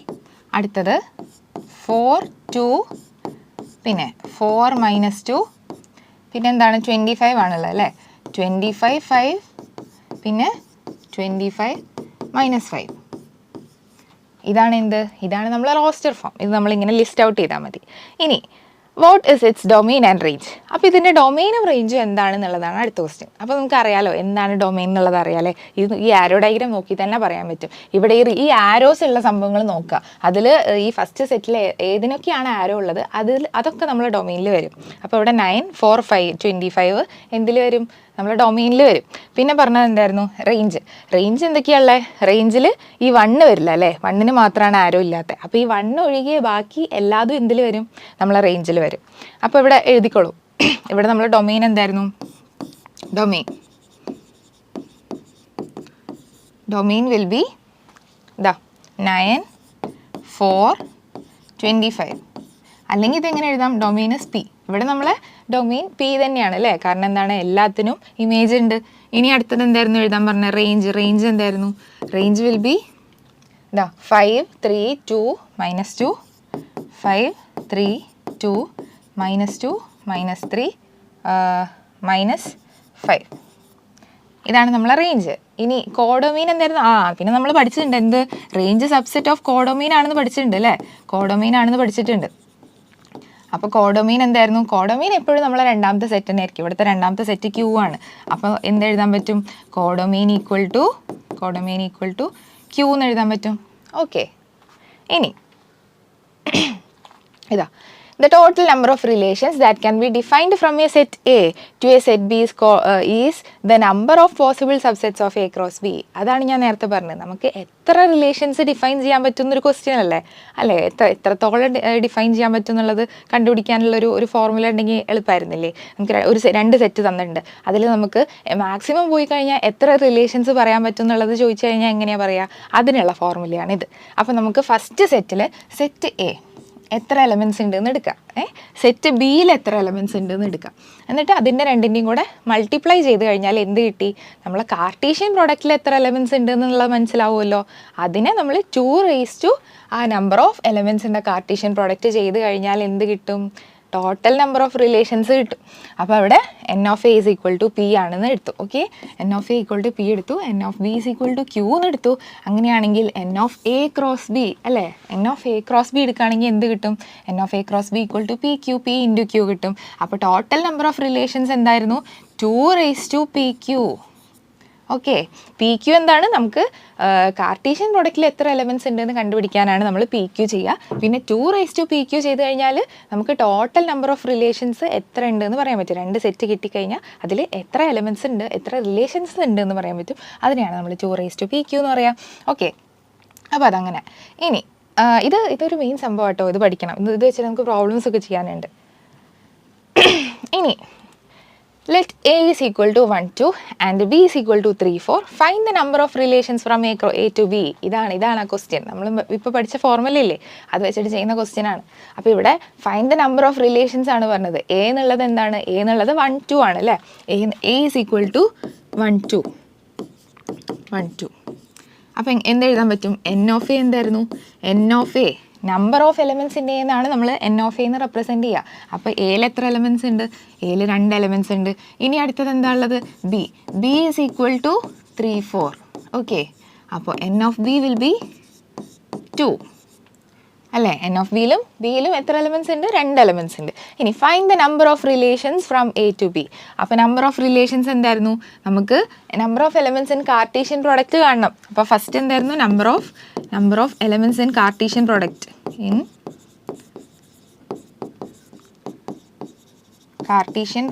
അടുത്തത് 4 2, പിന്നെ 4 -2, പിന്നെ എന്താണ് 25 ആണുള്ളത് അല്ലേ, 25 5, പിന്നെ 25 -5. ഇതാണ് എന്ത്, ഇതാണ് നമ്മൾ റോസ്റ്റർ ഫോം. ഇത് നമ്മളിങ്ങനെ ലിസ്റ്റ് ഔട്ട് ചെയ്താൽ മതി. ഇനി what is it's domain and range. അപ്പോൾ ഇതിൻ്റെ ഡൊമെയിനും റേഞ്ചും എന്താണെന്നുള്ളതാണ് അടുത്ത ക്വസ്റ്റ്യൻ. അപ്പോൾ നമുക്ക് അറിയാലോ എന്താണ് ഡൊമെയിൻ എന്നുള്ളത് അറിയാലേ. ഇത് ഈ ആരോ ഡയഗ്രാം നോക്കി തന്നെ പറയാൻ പറ്റും. ഇവിടെ ഈ ആരോസ് ഉള്ള സംഭവങ്ങൾ നോക്കുക. അതിൽ ഈ ഫസ്റ്റ് സെറ്റിൽ ഏതിനൊക്കെയാണ് ആരോ ഉള്ളത് അതൊക്കെ നമ്മൾ ഡൊമെയിനിൽ വരും. അപ്പോൾ ഇവിടെ 9 4 5 25 എന്തിൽ വരും, നമ്മൾ ഡൊമെയിനിൽ വരും. പിന്നെ പറഞ്ഞത് എന്തായിരുന്നു, റേഞ്ച് എന്തൊക്കെയാണുള്ളത്, റേഞ്ചിൽ ഈ 1 വരില്ല അല്ലേ, 1-ന് മാത്രമാണ് ആരോ ഇല്ലാത്തത്. അപ്പോൾ ഈ 1 ഒഴികെ ബാക്കി എല്ലാതും എന്തിൽ വരും, നമ്മളെ റേഞ്ചിൽ വരും. അപ്പോൾ ഇവിടെ എഴുതിക്കോളൂ. ഇവിടെ നമ്മൾ ഡൊമെയിൻ എന്തായിരുന്നു, ഡൊമെയിൻ വിൽ ബി 9 4 25. അല്ലെങ്കിൽ ഇതെങ്ങനെ എഴുതാം, ഡൊമെയിൻ ഇസ് പി. ഇവിടെ നമ്മളെ ഡൊമെയിൻ പി തന്നെയാണ് അല്ലേ, കാരണം എന്താണ്, എല്ലാത്തിനും ഇമേജ് ഉണ്ട്. ഇനി അടുത്തത് എന്തായിരുന്നു എഴുതാൻ പറഞ്ഞ, റേഞ്ച് എന്തായിരുന്നു, റേഞ്ച് വിൽ ബി 5 3 2 -2, 5 3 2 -2 -3 -5. ഇതാണ് നമ്മളെ റേഞ്ച്. ഇനി കോഡൊമീൻ എന്തായിരുന്നു, പിന്നെ നമ്മൾ പഠിച്ചിട്ടുണ്ട് എന്ത്, റേഞ്ച് സബ്സെറ്റ് ഓഫ് കോഡൊമീൻ ആണെന്ന് പഠിച്ചിട്ടുണ്ട് അല്ലേ, കോഡൊമീൻ ആണെന്ന് പഠിച്ചിട്ടുണ്ട്. അപ്പോൾ കോഡൊമീൻ എന്തായിരുന്നു, കോഡൊമീൻ എപ്പോഴും നമ്മളെ രണ്ടാമത്തെ സെറ്റ് തന്നെ ആയിരിക്കും. ഇവിടുത്തെ രണ്ടാമത്തെ സെറ്റ് ക്യൂ ആണ്. അപ്പോൾ എന്തെഴുതാൻ പറ്റും, കോഡൊമീൻ ഈക്വൽ ടു ക്യൂ എന്ന് എഴുതാൻ പറ്റും. ഓക്കെ, ഇനി ഇതാ the total number of relations that can be defined from a set A to a set B is the number of possible subsets of A cross B. അതാണ് ഞാൻ നേരത്തെ പറഞ്ഞത്. നമുക്ക് എത്ര റിലേഷൻസ് ഡിഫൈൻ ചെയ്യാൻ പറ്റുന്നൊരു ക്വസ്റ്റ്യൻ അല്ലേ, എത്രത്തോളം ഡിഫൈൻ ചെയ്യാൻ പറ്റും എന്നുള്ളത് കണ്ടുപിടിക്കാനുള്ള ഒരു ഫോർമുല ഉണ്ടെങ്കിൽ എളുപ്പമായിരുന്നില്ലേ. നമുക്ക് 2 സെറ്റ് തന്നിട്ടുണ്ട്, അതിൽ നമുക്ക് മാക്സിമം പോയി കഴിഞ്ഞാൽ എത്ര റിലേഷൻസ് പറയാൻ പറ്റും എന്നുള്ളത് ചോദിച്ചു കഴിഞ്ഞാൽ എങ്ങനെയാണ് പറയുക, അതിനുള്ള ഫോർമുലയാണിത്. അപ്പോൾ നമുക്ക് ഫസ്റ്റ് സെറ്റിൽ സെറ്റ് എ എത്ര എലമെൻറ്റ്സ് ഉണ്ടെന്ന് എടുക്കാം, സെറ്റ് ബിയിൽ എത്ര എലമെൻറ്റ്സ് ഉണ്ടെന്ന് എടുക്കാം. എന്നിട്ട് അതിൻ്റെ രണ്ടിൻ്റെയും കൂടെ മൾട്ടിപ്ലൈ ചെയ്ത് കഴിഞ്ഞാൽ എന്ത് കിട്ടി, നമ്മളെ കാർട്ടീഷ്യൻ പ്രോഡക്റ്റിൽ എത്ര എലമെൻറ്റ്സ് ഉണ്ട് എന്നുള്ളത് മനസ്സിലാവുമല്ലോ. അതിനെ നമ്മൾ 2 raised to ആ നമ്പർ ഓഫ് എലമെൻറ്റ്സിൻ്റെ കാർട്ടീഷ്യൻ പ്രോഡക്റ്റ് ചെയ്ത് കഴിഞ്ഞാൽ എന്ത് കിട്ടും, ടോട്ടൽ നമ്പർ ഓഫ് റിലേഷൻസ് കിട്ടും. അപ്പോൾ അവിടെ n of a is equal to p ആണെന്ന് എടുത്തു. Okay, n of a equal to p എടുത്തു, n of b is equal to q എന്ന് എടുത്തു. അങ്ങനെയാണെങ്കിൽ n of a cross b അല്ലേ, n of a cross b എടുക്കുകയാണെങ്കിൽ എന്ത് കിട്ടും, n of a cross b equal to p into q കിട്ടും. അപ്പോൾ ടോട്ടൽ നമ്പർ ഓഫ് റിലേഷൻസ് എന്തായിരുന്നു, 2 raised to pq. Okay, P Q എന്താണ്, നമുക്ക് കാർട്ടീഷ്യൻ പ്രോഡക്റ്റിൽ എത്ര എലമെൻറ്റ്സ് ഉണ്ടെന്ന് കണ്ടുപിടിക്കാനാണ് നമ്മൾ പി ക്യു ചെയ്യുക. പിന്നെ 2 raised to pq ചെയ്ത് കഴിഞ്ഞാൽ നമുക്ക് ടോട്ടൽ നമ്പർ ഓഫ് റിലേഷൻസ് എത്ര ഉണ്ടെന്ന് പറയാൻ പറ്റും. 2 സെറ്റ് കിട്ടിക്കഴിഞ്ഞാൽ അതിൽ എത്ര എലമെൻറ്റ്സ് ഉണ്ട്, എത്ര റിലേഷൻസ് ഉണ്ട് എന്ന് പറയാൻ പറ്റും. അതിനെയാണ് നമ്മൾ 2 raised to pq എന്ന് പറയാം. ഓക്കെ, അപ്പോൾ അതങ്ങനെ. ഇനി ഇതൊരു മെയിൻ സംഭവം കേട്ടോ, ഇത് പഠിക്കണം. ഇത് വെച്ചാൽ നമുക്ക് പ്രോബ്ലംസ് ഒക്കെ ചെയ്യാനുണ്ട്. ഇനി let A is equal to 1 2 and B is equal to 3 4. Find the number of relations from A to B. ഇതാണ് ആ ക്വസ്റ്റ്യൻ. നമ്മൾ ഇപ്പോൾ പഠിച്ച ഫോർമുല ഇല്ലേ, അത് വെച്ചിട്ട് ചെയ്യുന്ന ക്വസ്റ്റ്യൻ ആണ്. അപ്പോൾ ഇവിടെ find the number of relations ആണ് പറഞ്ഞത്. എ എന്നുള്ളത് എന്താണ്, എ എന്നുള്ളത് 1 2 ആണ് അല്ലേ. A is equal to 1 2. അപ്പം എന്തെഴുതാൻ പറ്റും, എൻ ഓഫ് എ എന്തായിരുന്നു, n of A number of എലമെൻറ്റ്സിൻ്റെ എന്നാണ് നമ്മൾ എൻ ഓഫ് എന്ന് റെപ്രസെൻറ്റ് ചെയ്യുക. അപ്പോൾ എയിൽ എത്ര എലമെൻറ്റ്സ് ഉണ്ട്, എയിൽ 2 എലമെൻറ്റ്സ് ഉണ്ട്. ഇനി അടുത്തത് എന്താ ഉള്ളത്, B is equal to 3 4. Okay, അപ്പോൾ n of B will be 2 അല്ലേ. എൻ ഓഫ് ബിയിലും എത്ര എലമെൻറ്റ്സ് ഉണ്ട്, 2 എലമെൻറ്റ്സ് ഉണ്ട്. ഇനി find the number of relations from A to B. അപ്പോൾ നമ്പർ ഓഫ് റിലേഷൻസ് എന്തായിരുന്നു, നമുക്ക് number of elements in Cartesian product കാണണം. അപ്പോൾ ഫസ്റ്റ് എന്തായിരുന്നു, number of elements in Cartesian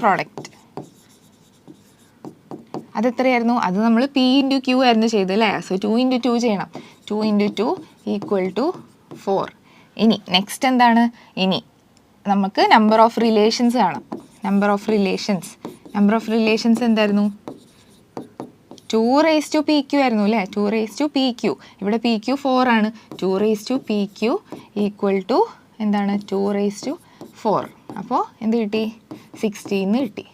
product അതെത്രയായിരുന്നു, അത് നമ്മൾ പി ഇൻറ്റു ക്യൂ ആയിരുന്നു ചെയ്തത് അല്ലേ. സോ 2 into 2 ചെയ്യണം. 2 into 2 ഈക്വൽ ടു 4. ഇനി നെക്സ്റ്റ് എന്താണ്, ഇനി നമുക്ക് നമ്പർ ഓഫ് റിലേഷൻസ് കാണാം. നമ്പർ ഓഫ് റിലേഷൻസ് എന്തായിരുന്നു, 2 raised to pq ആയിരുന്നു അല്ലേ. 2 raised to pq, ഇവിടെ pq 4 ആണ്. 2 raised to pq equal to എന്താണ്, 2 raised to 4. അപ്പോൾ എന്ത് കിട്ടി, 16 കിട്ടി.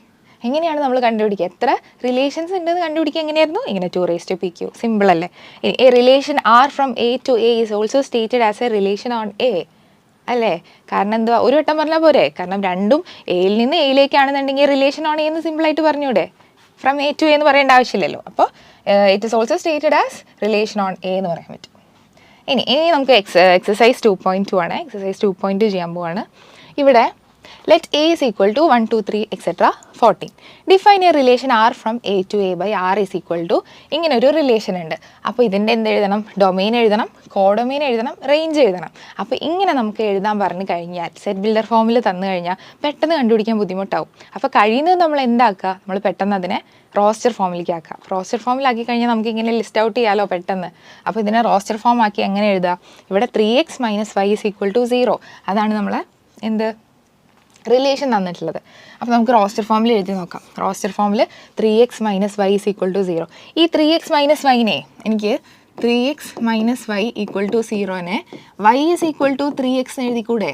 എങ്ങനെയാണ് നമ്മൾ കണ്ടുപിടിക്കുക? എത്ര റിലേഷൻസ് ഉണ്ടെന്ന് കണ്ടുപിടിക്കുക എങ്ങനെയായിരുന്നു? ഇങ്ങനെ 2p q. സിമ്പിൾ അല്ലേ? A relation R from A to A is also stated as a relation on A അല്ലേ? കാരണം എന്തുവാ, ഒരു വട്ടം പറഞ്ഞാൽ പോരെ? കാരണം രണ്ടും എയിൽ നിന്ന് എയിലേക്കാണെന്നുണ്ടെങ്കിൽ റിലേഷൻ ഓൺ എ എന്ന് സിമ്പിളായിട്ട് പറഞ്ഞൂടെ? ഫ്രം എ ടു എ എന്ന് പറയേണ്ട ആവശ്യമില്ലല്ലോ. അപ്പോൾ it is also stated as relation on A എന്ന് പറയാൻ പറ്റും. ഇനി നമുക്ക് എക്സസൈസ് 2.2 ആണ്. എക്സസൈസ് 2.2 ചെയ്യാൻ പോവാണ്. ഇവിടെ let A is equal to 1 2 3 etcetera 14. Define a relation R from A to A by R is equal to ഇങ്ങനെ ഒരു റിലേഷൻ ഉണ്ട്. അപ്പോൾ ഇതിൻ്റെ എന്ത് എഴുതണം? ഡൊമെയിൻ എഴുതണം, കോഡൊമെയിൻ എഴുതണം, റേഞ്ച് എഴുതണം. അപ്പോൾ ഇങ്ങനെ നമുക്ക് എഴുതാൻ പറഞ്ഞു കഴിഞ്ഞാൽ സെറ്റ് ബിൽഡർ ഫോമിൽ തന്നു കഴിഞ്ഞാൽ പെട്ടെന്ന് കണ്ടുപിടിക്കാൻ ബുദ്ധിമുട്ടാവും. അപ്പോൾ കഴിയുന്നത് നമ്മൾ എന്താക്കുക? നമ്മൾ പെട്ടെന്ന് അതിനെ റോസ്റ്റർ ഫോമിലേക്ക് ആക്കുക. റോസ്റ്റർ ഫോമിലാക്കി കഴിഞ്ഞാൽ നമുക്ക് ഇങ്ങനെ ലിസ്റ്റ് ഔട്ട് ചെയ്യാമല്ലോ പെട്ടെന്ന്. അപ്പോൾ ഇതിനെ റോസ്റ്റർ ഫോം ആക്കി എങ്ങനെ എഴുതുക? ഇവിടെ 3x - y is equal to 0. അതാണ് നമ്മളെ എന്ത് റിലേഷൻ തന്നിട്ടുള്ളത്. അപ്പോൾ നമുക്ക് റോസ്റ്റർ ഫോമിൽ എഴുതി നോക്കാം. റോസ്റ്റർ ഫോമിൽ 3x - y is equal to 0. ഈ 3x - yനെ എനിക്ക് 3x - y ഈക്വൽ ടു 0നെ y is equal to 3x എന്ന് എഴുതിക്കൂടെ?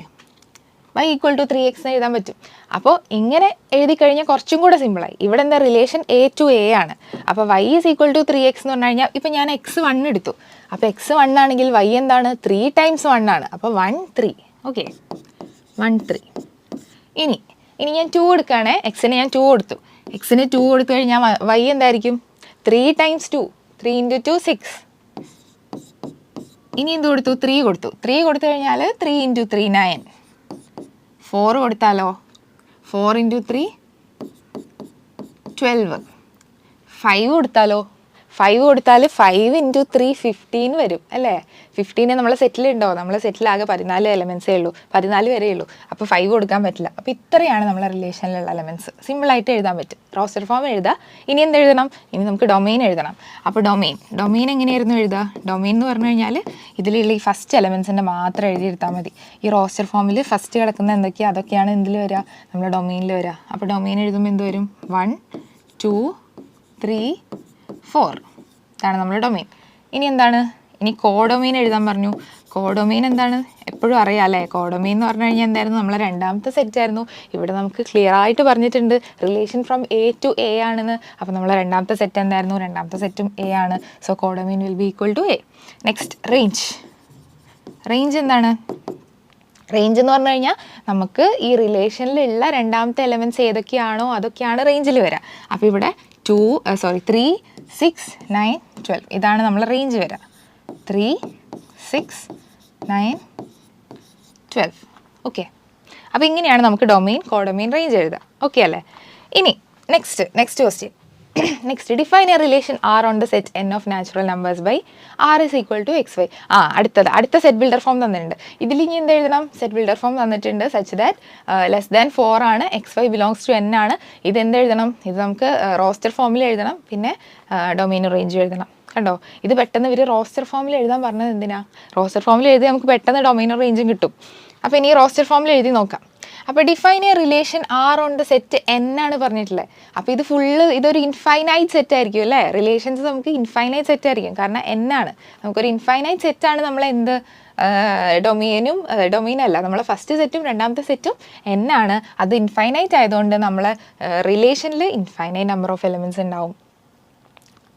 y ഈക്വൽ ടു 3x എന്ന് എഴുതാൻ പറ്റും. അപ്പോൾ ഇങ്ങനെ എഴുതി കഴിഞ്ഞാൽ കുറച്ചും കൂടെ സിമ്പിളായി. ഇവിടെ എന്താ റിലേഷൻ എ ടു എ ആണ്. അപ്പോൾ y is equal to 3x എന്ന് പറഞ്ഞു കഴിഞ്ഞാൽ ഇപ്പോൾ ഞാൻ x1 എടുത്തു. അപ്പോൾ x1 ആണെങ്കിൽ y എന്താണ്? 3 ടൈംസ് 1 ആണ്. അപ്പോൾ 1 3. ഓക്കെ, 1 3. ഇനി ഞാൻ 2 എടുക്കുകയാണേ. എക്സിന് ഞാൻ 2 കൊടുത്തു. എക്സിന് 2 കൊടുത്തു കഴിഞ്ഞാൽ y എന്തായിരിക്കും? 3 ടൈംസ് 2, 3 × 2 6. ഇനി എന്ത് കൊടുത്തു? 3 കൊടുത്തു. 3 കൊടുത്തു കഴിഞ്ഞാൽ 3 × 3 9. 4 കൊടുത്താലോ? 4 × 3 12. 5 കൊടുത്താലോ? 5 കൊടുത്താൽ 5 × 3 15 വരും അല്ലേ? 15 നമ്മളെ സെറ്റിലുണ്ടോ? നമ്മളെ സെറ്റിലാകെ 14 എലമെൻസേ ഉള്ളൂ, 14 വരെ ഉള്ളൂ. അപ്പോൾ 5 കൊടുക്കാൻ പറ്റില്ല. അപ്പോൾ ഇത്രയാണ് നമ്മളെ റിലേഷനിലുള്ള എലമെൻറ്റ്സ്. സിമ്പിളായിട്ട് എഴുതാൻ പറ്റും. റോസ്റ്റർ ഫോം എഴുതുക. ഇനി എന്ത് എഴുതണം? ഇനി നമുക്ക് ഡൊമെയിൻ എഴുതണം. അപ്പോൾ ഡൊമെയിൻ എങ്ങനെയായിരുന്നു എഴുതുക? ഡൊമെയിൻ എന്ന് പറഞ്ഞു കഴിഞ്ഞാൽ ഇതിലുള്ള ഈ ഫസ്റ്റ് എലമെൻസിൻ്റെ മാത്രം എഴുതിയെടുത്താൽ മതി. ഈ റോസ്റ്റർ ഫോമിൽ ഫസ്റ്റ് കിടക്കുന്ന എന്തൊക്കെയാണ് അതൊക്കെയാണ് എന്തിൽ വരിക? നമ്മുടെ ഡൊമെയിനിൽ വരിക. അപ്പോൾ ഡൊമെയിൻ എഴുതുമ്പോൾ എന്ത് വരും? 1 2 3 4. ഇതാണ് നമ്മുടെ ഡൊമെയിൻ. ഇനി എന്താണ്? ഇനി കോഡൊമെയിൻ എഴുതാൻ പറഞ്ഞു. കോഡൊമെയിൻ എന്താണ്? എപ്പോഴും അറിയാം അല്ലേ? കോഡൊമെയിൻ എന്ന് പറഞ്ഞു കഴിഞ്ഞാൽ എന്തായിരുന്നു? നമ്മളെ രണ്ടാമത്തെ സെറ്റ് ആയിരുന്നു. ഇവിടെ നമുക്ക് ക്ലിയർ ആയിട്ട് പറഞ്ഞിട്ടുണ്ട് relation from A to A ആണെന്ന്. അപ്പോൾ നമ്മളെ രണ്ടാമത്തെ സെറ്റ് എന്തായിരുന്നു? രണ്ടാമത്തെ സെറ്റും എ ആണ്. So codomain will be equal to A. Next range എന്താണ്? റേഞ്ച് എന്ന് പറഞ്ഞു കഴിഞ്ഞാൽ നമുക്ക് ഈ റിലേഷനിലുള്ള രണ്ടാമത്തെ എലമെൻറ്റ്സ് ഏതൊക്കെയാണോ അതൊക്കെയാണ് റേഞ്ചിൽ വരിക. അപ്പോൾ ഇവിടെ 3 6 9 12 ഇതാണ് നമ്മളെ റേഞ്ച് വരിക. 3 6 9 12. ഓക്കെ, അപ്പോൾ ഇങ്ങനെയാണ് നമുക്ക് ഡൊമെയിൻ, കോഡൊമെയിൻ, റേഞ്ച് എഴുതുക. ഓക്കെ അല്ലേ? ഇനി next question. Next define a relation R on the set n of natural numbers by R is equal to x y. അടുത്ത സെറ്റ് ബിൽഡർ ഫോം തന്നിട്ടുണ്ട്. ഇതിൽ ഇനി എന്ത് എഴുതണം? സെറ്റ് ബിൽഡർ ഫോം തന്നിട്ടുണ്ട് സച്ച് ദാറ്റ് ലെസ് ദാൻ 4 ആണ്, x y belongs to n ആണ്. ഇത് എന്ത് എഴുതണം? ഇത് നമുക്ക് റോസ്റ്റർ ഫോമിൽ എഴുതണം, പിന്നെ ഡൊമെയിൻ റേഞ്ച് എഴുതണം. കണ്ടോ? ഇത് പെട്ടെന്ന് ഇവർ റോസ്റ്റർ ഫോമിൽ എഴുതാൻ പറഞ്ഞത് എന്തിനാ? റോസ്റ്റർ ഫോമിൽ എഴുതി നമുക്ക് പെട്ടെന്ന് ഡൊമെയിൻ റേഞ്ചും കിട്ടും. അപ്പോൾ ഇനി റോസ്റ്റർ ഫോമിൽ എഴുതി നോക്കാം. അപ്പോൾ define a relation R on the set n ആണ് പറഞ്ഞിട്ടുള്ളത്. അപ്പോൾ ഇതൊരു ഇൻഫൈനൈറ്റ് സെറ്റ് ആയിരിക്കും അല്ലേ? റിലേഷൻസ് നമുക്ക് ഇൻഫൈനൈറ്റ് സെറ്റ് ആയിരിക്കും, കാരണം n ആണ്. നമുക്കൊരു ഇൻഫൈനൈറ്റ് സെറ്റാണ് നമ്മളെ എന്ത് ഡൊമെയിൻ അല്ല, നമ്മളെ ഫസ്റ്റ് സെറ്റും രണ്ടാമത്തെ സെറ്റും n ആണ്. അത് ഇൻഫൈനൈറ്റ് ആയതുകൊണ്ട് നമ്മളെ റിലേഷനിൽ ഇൻഫൈനൈറ്റ് നമ്പർ ഓഫ് എലിമെൻറ്റ്സ് ഉണ്ടാവും.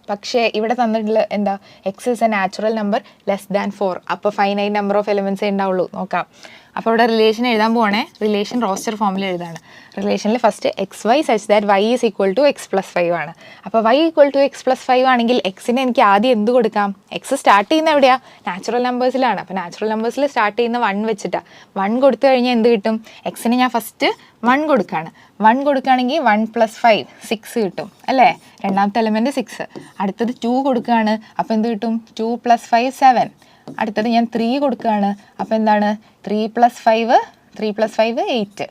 പക്ഷേ ഇവിടെ തന്നിട്ടുള്ള എന്താ? X is A natural number less than 4. അപ്പോൾ ഫൈനൈറ്റ് നമ്പർ ഓഫ് എലിമെൻറ്റ്സേ ഉണ്ടാവുള്ളൂ. നോക്കാം. അപ്പോൾ ഇവിടെ റിലേഷൻ എഴുതാൻ പോവാണേ. റിലേഷൻ റോസ്റ്റർ ഫോമിൽ എഴുതാണ്. റിലേഷനിൽ first x y such that y is equal to x plus 5 ആണ്. അപ്പോൾ y equal to x plus 5 ആണെങ്കിൽ എക്സിന് എനിക്ക് ആദ്യം എന്ത് കൊടുക്കാം? എക്സ് സ്റ്റാർട്ട് ചെയ്യുന്ന എവിടെയാണ്? നാച്ചുറൽ നമ്പേഴ്സിലാണ്. അപ്പോൾ നാച്ചുറൽ നമ്പേഴ്സിൽ സ്റ്റാർട്ട് ചെയ്യുന്ന 1 വെച്ചിട്ടാണ്. 1 കൊടുത്തു കഴിഞ്ഞാൽ എന്ത് കിട്ടും? എക്സിന് ഞാൻ ഫസ്റ്റ് 1 കൊടുക്കുകയാണ്. 1 കൊടുക്കുകയാണെങ്കിൽ 1 + 5 6 കിട്ടും അല്ലേ? രണ്ടാമത്തെ എലമെൻറ്റ് 6. അടുത്തത് 2 കൊടുക്കുകയാണ്. അപ്പോൾ എന്ത് കിട്ടും? 2 + 5 7. അടുത്തത് ഞാൻ 3 കൊടുക്കുകയാണ്. അപ്പോൾ എന്താണ്? 3 + 5 8.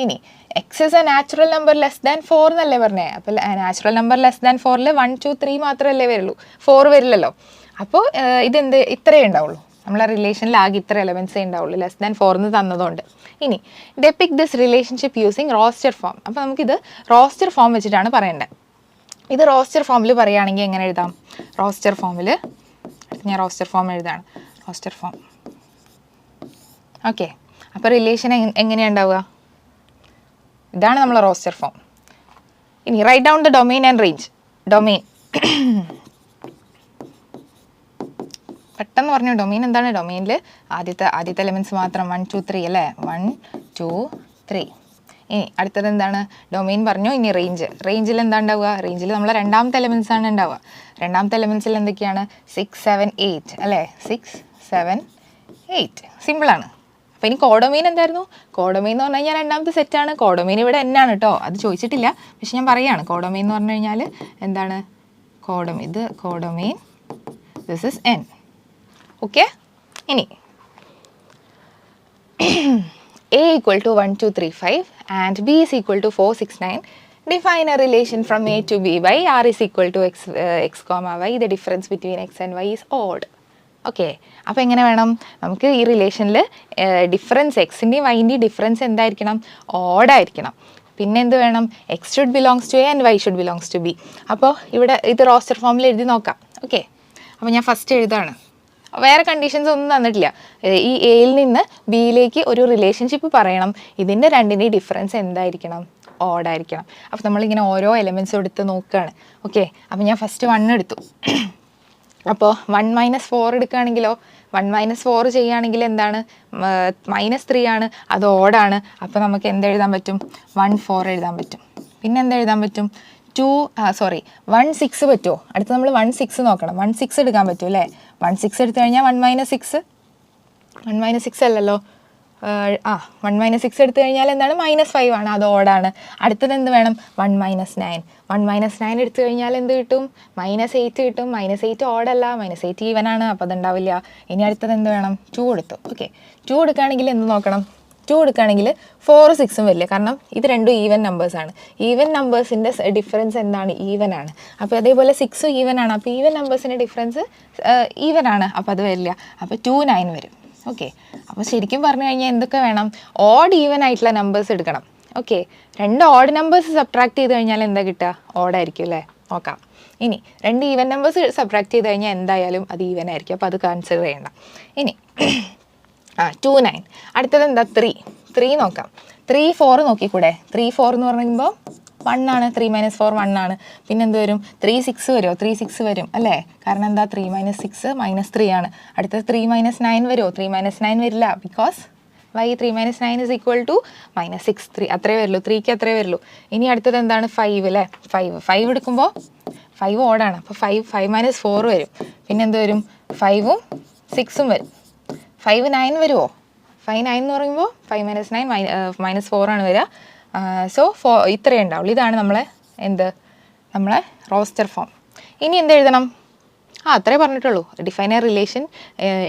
ഇനി X is A natural number less than 4 എന്നല്ലേ പറഞ്ഞേ? അപ്പോൾ നാച്ചുറൽ നമ്പർ ലെസ് ദാൻ 4ൽ 1 2 3 മാത്രമല്ലേ വരുള്ളൂ, 4 വരില്ലല്ലോ. അപ്പോൾ ഇത്രയേ ഉണ്ടാവുള്ളൂ. നമ്മളെ റിലേഷനിൽ ആകെ ഇത്ര എലമെൻറ്റ്സേ ഉണ്ടാവുള്ളൂ, ലെസ് ദാൻ 4 എന്ന് തന്നതുകൊണ്ട്. ഇനി depict this relationship using roster form. അപ്പോൾ നമുക്കിത് റോസ്റ്റർ ഫോം വെച്ചിട്ടാണ് പറയേണ്ടത്. ഇത് റോസ്റ്റർ ഫോമിൽ പറയുകയാണെങ്കിൽ എങ്ങനെ എഴുതാം? റോസ്റ്റർ ഫോമിൽ ഞാൻ റോസ്റ്റർ ഫോം എഴുതാണ്. Roster form. ഓക്കെ, അപ്പോൾ റിലേഷൻ എങ്ങനെയാണ് ഉണ്ടാവുക? ഇതാണ് നമ്മളെ റോസ്റ്റർ ഫോം. ഇനി write down the domain and range. Domain പെട്ടെന്ന് പറഞ്ഞു. ഡൊമെയിൻ എന്താണ്? ഡൊമെയിനിൽ ആദ്യത്തെ എലമെൻറ്റ്സ് മാത്രം 1 2 3 അല്ലേ? 1 2 3. ഇനി അടുത്തത് എന്താണ്? ഡൊമെയിൻ പറഞ്ഞു. ഇനി റേഞ്ചിൽ എന്താ ഉണ്ടാവുക? റേഞ്ചിൽ നമ്മളെ രണ്ടാമത്തെ എലമെൻറ്റ്സ് ആണ് ഉണ്ടാവുക. രണ്ടാമത്തെ എലമെൻറ്റ്സിൽ എന്തൊക്കെയാണ്? 6 7 8 അല്ലേ? 6 7 8 സിമ്പിളാണ്. അപ്പോൾ ഇനി കോഡൊമെയിൻ എന്തായിരുന്നു? കോഡൊമെയിൻ എന്ന് പറഞ്ഞു കഴിഞ്ഞാൽ രണ്ടാമത്തെ സെറ്റാണ്. കോഡൊമെയിൻ ഇവിടെ n ആണ് കേട്ടോ, അത് ചോദിച്ചിട്ടില്ല, പക്ഷെ ഞാൻ പറയുകയാണ്. കോഡൊമെയിൻ എന്ന് പറഞ്ഞു കഴിഞ്ഞാൽ എന്താണ്? ഇത് codomain, this is n. Okay. ഇനി A equal to 1 2 3 5 and B is equal to 4 6 9. Define a relation from A to B by R is equal to x comma y. The difference between x and y is odd. Okay. അപ്പോൾ എങ്ങനെ വേണം? നമുക്ക് ഈ റിലേഷനിൽ difference എക്സിൻ്റെയും വൈൻ്റെയും difference എന്തായിരിക്കണം? ഓഡായിരിക്കണം. പിന്നെ എന്ത് വേണം? X should belongs to A and y should belongs to B. അപ്പോൾ ഇവിടെ ഇത് റോസ്റ്റർ ഫോമിൽ എഴുതി നോക്കാം. ഓക്കെ. അപ്പോൾ ഞാൻ ഫസ്റ്റ് എഴുതാണ്. വേറെ കണ്ടീഷൻസ് ഒന്നും തന്നിട്ടില്ല. ഈ എയിൽ നിന്ന് ബിയിലേക്ക് ഒരു റിലേഷൻഷിപ്പ് പറയണം. ഇതിൻ്റെ രണ്ടിൻ്റെയും ഡിഫറൻസ് എന്തായിരിക്കണം? ഓഡായിരിക്കണം. അപ്പോൾ നമ്മളിങ്ങനെ ഓരോ എലമെൻറ്റ്സും എടുത്ത് നോക്കുകയാണ്. ഓക്കെ. അപ്പോൾ ഞാൻ ഫസ്റ്റ് 1 എടുത്തു. അപ്പോൾ 1 - 4 എടുക്കുകയാണെങ്കിലോ, 1 - 4 ചെയ്യുകയാണെങ്കിൽ എന്താണ്? -3 ആണ്, അത് ഓഡാണ്. അപ്പോൾ നമുക്ക് എന്തെഴുതാൻ പറ്റും? 1 4 എഴുതാൻ പറ്റും. പിന്നെ എന്തെഴുതാൻ പറ്റും? 1 6 പറ്റുമോ? അടുത്ത് നമ്മൾ 1 6 നോക്കണം. 1 6 എടുക്കാൻ പറ്റും അല്ലേ? 1 6 എടുത്തു കഴിഞ്ഞാൽ 1 - 6 1 - 6 അല്ലല്ലോ. 1 - 6 എടുത്തു കഴിഞ്ഞാൽ എന്താണ്? -5 ആണ്, അത് ഓഡാണ്. അടുത്തത് എന്ത് വേണം? 1 - 9. 1 - 9 എടുത്തു കഴിഞ്ഞാൽ എന്ത് കിട്ടും? -8 കിട്ടും. -8 ഓഡല്ല, -8 ഈവൻ ആണ്, അപ്പോൾ അതുണ്ടാവില്ല. ഇനി അടുത്തത് എന്ത് വേണം? 2 എടുത്തു. ഓക്കെ. 2 എടുക്കുകയാണെങ്കിൽ എന്ത് നോക്കണം? 2 എടുക്കുകയാണെങ്കിൽ 4 6 വരില്ല, കാരണം ഇത് രണ്ടും ഈവൻ നമ്പേഴ്സാണ്. ഈവൻ നമ്പേഴ്സിൻ്റെ ഡിഫറൻസ് എന്താണ്? ഈവൻ ആണ്. അപ്പോൾ അതേപോലെ 6 ഈവൻ ആണ്, അപ്പോൾ ഈവൻ നമ്പേഴ്സിൻ്റെ ഡിഫറൻസ് ഈവൻ ആണ്, അപ്പോൾ അത് വരില്ല. അപ്പോൾ 2 9 വരും. ഓക്കെ. അപ്പോൾ ശരിക്കും പറഞ്ഞു കഴിഞ്ഞാൽ എന്തൊക്കെ വേണം? ഓഡ് ഈവൻ ആയിട്ടുള്ള നമ്പേഴ്സ് എടുക്കണം. ഓക്കെ. 2 ഓഡ് നമ്പേഴ്സ് സബ്ട്രാക്ട് ചെയ്ത് കഴിഞ്ഞാൽ എന്താ കിട്ടുക? ഓഡായിരിക്കും അല്ലേ? നോക്കാം. ഇനി 2 ഈവൻ നമ്പേഴ്സ് സബ്ട്രാക്ട് ചെയ്ത് കഴിഞ്ഞാൽ എന്തായാലും അത് ഈവൻ ആയിരിക്കും, അപ്പോൾ അത് കൺസിഡർ ചെയ്യണ്ട. ഇനി 2 9. അടുത്തത് എന്താ? 3 നോക്കാം. 3 4 നോക്കിക്കൂടെ? 3 4 എന്ന് പറയുമ്പോൾ 1 ആണ്. 3 - 4 1 ആണ്. പിന്നെ എന്ത് വരും? 3 6 വരുമോ? 3 6 വരും അല്ലേ? കാരണം എന്താ? 3 - 6 -3 ആണ്. അടുത്തത് 3 - 9 വരുമോ? 3 - 9 വരില്ല, because y 3 - 9 is equal to -6. 3 അത്രേ വരുള്ളൂ. 3ക്ക് അത്രേ വരുള്ളൂ. ഇനി അടുത്തത് എന്താണ്? 5 അല്ലേ? 5 എടുക്കുമ്പോൾ 5 ഓടാണ്, അപ്പോൾ 5 - 4 വരും. പിന്നെ എന്ത് വരും? 5ഉം 6ഉം വരും. 5 9 വരുമോ? 5 9 എന്ന് പറയുമ്പോൾ 5 - 9 -4 ആണ് വരിക. സോ ഇത്രയേ ഉണ്ടാവുള്ളൂ. ഇതാണ് നമ്മളെ റോസ്റ്റർ ഫോം. ഇനി എന്ത് എഴുതണം? അത്രേ പറഞ്ഞിട്ടുള്ളൂ. ഡിഫൈൻ എ റിലേഷൻ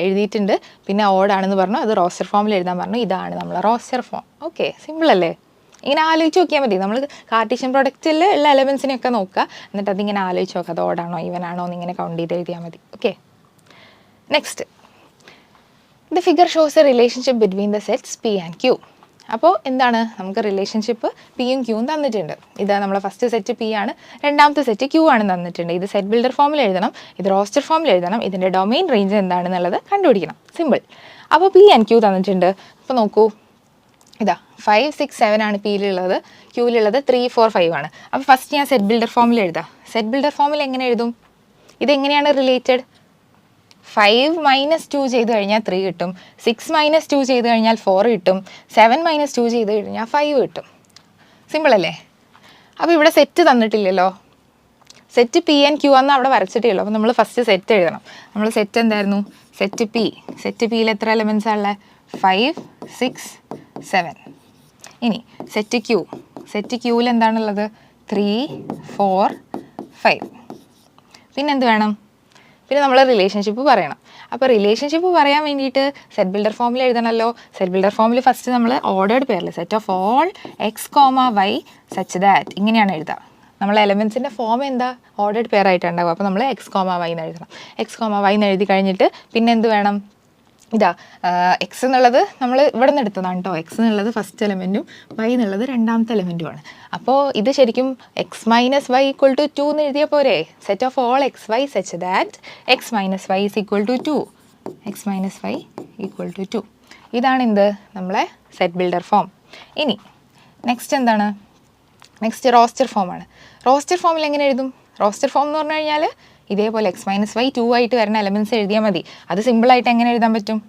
എഴുതിയിട്ടുണ്ട്, പിന്നെ ഓഡാണെന്ന് പറഞ്ഞു, അത് റോസ്റ്റർ ഫോമിൽ എഴുതാൻ പറഞ്ഞു. ഇതാണ് നമ്മളെ റോസ്റ്റർ ഫോം. ഓക്കെ. സിമ്പിൾ അല്ലേ? ഇങ്ങനെ ആലോചിച്ച് നോക്കിയാൽ മതി. നമ്മൾ കാർട്ടീഷ്യൻ പ്രൊഡക്റ്റിൽ ഉള്ള എലമെൻസിനെയൊക്കെ നോക്കുക, എന്നിട്ട് അതിങ്ങനെ ആലോചിച്ച് നോക്കുക, അത് ഓഡാണോ ഈവൻ ആണോ എന്നിങ്ങനെ കൗണ്ട് ചെയ്ത് എഴുതിയാൽ മതി. Okay. Next, the figure shows a relationship between the sets P and Q. അപ്പോൾ എന്താണ്? നമുക്ക് റിലേഷൻഷിപ്പ് പിയും ക്യൂവും തന്നിട്ടുണ്ട്. ഇത് നമ്മളെ ഫസ്റ്റ് സെറ്റ് പി ആണ്, രണ്ടാമത്തെ സെറ്റ് ക്യൂ ആണ് തന്നിട്ടുണ്ട്. ഇത് സെറ്റ് ബിൽഡർ ഫോമിൽ എഴുതണം, ഇത് റോസ്റ്റർ ഫോമിൽ എഴുതണം. ഇതിൻ്റെ ഡൊമെയിൻ റേഞ്ച് എന്താണെന്നുള്ളത് കണ്ടുപിടിക്കണം. സിമ്പിൾ. അപ്പോൾ പി ആൻഡ് ക്യൂ തന്നിട്ടുണ്ട്. അപ്പോൾ നോക്കൂ, ഇതാ 5 6 7 ആണ് പിയിലുള്ളത്, ക്യൂവിലുള്ളത് 3 4 5 ആണ്. അപ്പോൾ ഫസ്റ്റ് ഞാൻ സെറ്റ് ബിൽഡർ ഫോമിൽ എഴുതാം. സെറ്റ് ബിൽഡർ ഫോമിൽ എങ്ങനെ എഴുതും? ഇതെങ്ങനെയാണ് റിലേറ്റഡ്? 5 - 2 ചെയ്ത് കഴിഞ്ഞാൽ 3 കിട്ടും. 6 - 2 ചെയ്ത് കഴിഞ്ഞാൽ 4 കിട്ടും. 7 - 2 ചെയ്ത് കഴിഞ്ഞാൽ 5 കിട്ടും. സിമ്പിൾ അല്ലേ? അപ്പോൾ ഇവിടെ സെറ്റ് തന്നിട്ടില്ലല്ലോ. സെറ്റ് പി ആൻഡ് ക്യൂ ആണെന്ന് അവിടെ വരച്ചിട്ടേ ഉള്ളൂ. അപ്പോൾ നമ്മൾ ഫസ്റ്റ് സെറ്റ് എഴുതണം. നമ്മൾ സെറ്റ് എന്തായിരുന്നു? Set P. സെറ്റ് പിയിൽ എത്ര എലമെൻസാണ് ഉള്ളത്? 5 6 7. ഇനി സെറ്റ് ക്യൂ. സെറ്റ് ക്യൂവിൽ എന്താണുള്ളത്? 3 4 5. പിന്നെന്ത് വേണം? പിന്നെ നമ്മൾ റിലേഷൻഷിപ്പ് പറയണം. അപ്പോൾ റിലേഷൻഷിപ്പ് പറയാൻ വേണ്ടിയിട്ട് സെറ്റ് ബിൽഡർ ഫോമിൽ എഴുതണമല്ലോ. സെറ്റ് ബിൽഡർ ഫോമിൽ ഫസ്റ്റ് നമ്മൾ ഓർഡേർഡ് പേരിൽ set of all x comma y such that ഇങ്ങനെയാണ് എഴുതുക. നമ്മളെ എലമെൻസിൻ്റെ ഫോം എന്താ? ഓർഡേർഡ് പെയർ ആയിട്ടുണ്ടാവും. അപ്പോൾ നമ്മൾ എക്സ് കോമ വൈ എന്ന് എഴുതണം. എക്സ് കോമ വൈ എന്ന് എഴുതി കഴിഞ്ഞിട്ട് പിന്നെ എന്ത് വേണം? ഇതാ എക്സ് എന്നുള്ളത് നമ്മൾ ഇവിടെ നിന്ന് എടുത്തതാണ് കേട്ടോ. എക്സ് എന്നുള്ളത് ഫസ്റ്റ് എലമെൻറ്റും വൈ എന്നുള്ളത് രണ്ടാമത്തെ എലമെൻറ്റുമാണ്. അപ്പോൾ ഇത് ശരിക്കും x minus y equal to 2 എന്ന് എഴുതിയാൽ പോരെ? Set of all x y such that x minus y is equal to 2. X minus y equal to 2. ഇതാണ് എന്ത്? നമ്മളെ സെറ്റ് ബിൽഡർ ഫോം. ഇനി നെക്സ്റ്റ് എന്താണ്? നെക്സ്റ്റ് റോസ്റ്റർ ഫോമാണ്. റോസ്റ്റർ ഫോമിൽ എങ്ങനെ എഴുതും? റോസ്റ്റർ ഫോം എന്ന് പറഞ്ഞു കഴിഞ്ഞാൽ ഇതേപോലെ x-y 2 ആയിട്ട് വരുന്ന എലമെൻറ്റ്സ് എഴുതിയാൽ മതി. അത് സിമ്പിളായിട്ട് എങ്ങനെ എഴുതാൻ പറ്റും?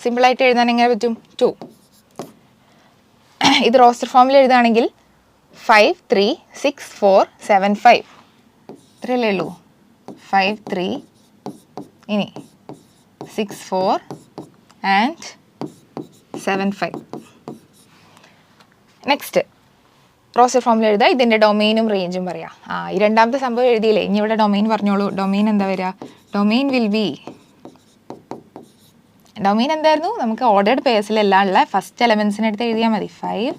സിമ്പിളായിട്ട് എഴുതാൻ എങ്ങനെ പറ്റും? 2. ഇത് റോസ്റ്റർ ഫോമിൽ എഴുതുകയാണെങ്കിൽ 5 3 6 4 7 5 ഇത്രയല്ലേ ഉള്ളൂ. 5 3 ഇനി 6 4 ആൻഡ് 7 5. നെക്സ്റ്റ് റോസ്റ്റർ ഫോമിൽ എഴുതുക. ഇതിൻ്റെ ഡൊമെയിനും റേഞ്ചും പറയാം. ഈ രണ്ടാമത്തെ സംഭവം എഴുതിയില്ലേ, ഇനി ഇവിടെ ഡൊമെയിൻ പറഞ്ഞോളൂ. ഡൊമെയിൻ എന്താ വരിക? ഡൊമെയിൻ വിൽ ബി, ഡൊമെയിൻ എന്തായിരുന്നു? നമുക്ക് ഓർഡേർഡ് പേഴ്സിലെല്ലാം ഉള്ള ഫസ്റ്റ് എലമെൻസിന് എടുത്ത് എഴുതിയാൽ മതി. 5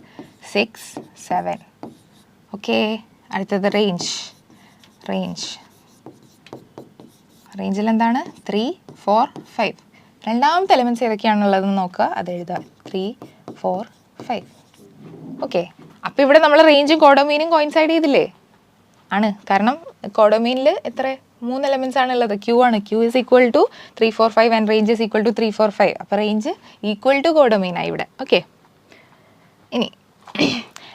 6 7. ഓക്കെ. അടുത്തത് റേഞ്ച്. റേഞ്ചിൽ എന്താണ്? 3 4 5. രണ്ടാമത്തെ എലമെൻറ്റ്സ് ഏതൊക്കെയാണുള്ളതെന്ന് നോക്കുക, അത് എഴുതുക. 3 4 5. ഓക്കെ. അപ്പോൾ ഇവിടെ നമ്മൾ റേഞ്ചും കോഡൊമീനും കോയിൻസൈഡ് ചെയ്തില്ലേ? ആണ്. കാരണം കോഡൊമീനിൽ എത്ര 3 എലമെൻറ്റ്സ് ആണുള്ളത്. ക്യൂ ആണ്. Q is equal to 3 4 5 and range is equal to 3 4 5. അപ്പോൾ റേഞ്ച് ഈക്വൽ ടു കോഡൊമീനായി ഇവിടെ. ഓക്കെ. ഇനി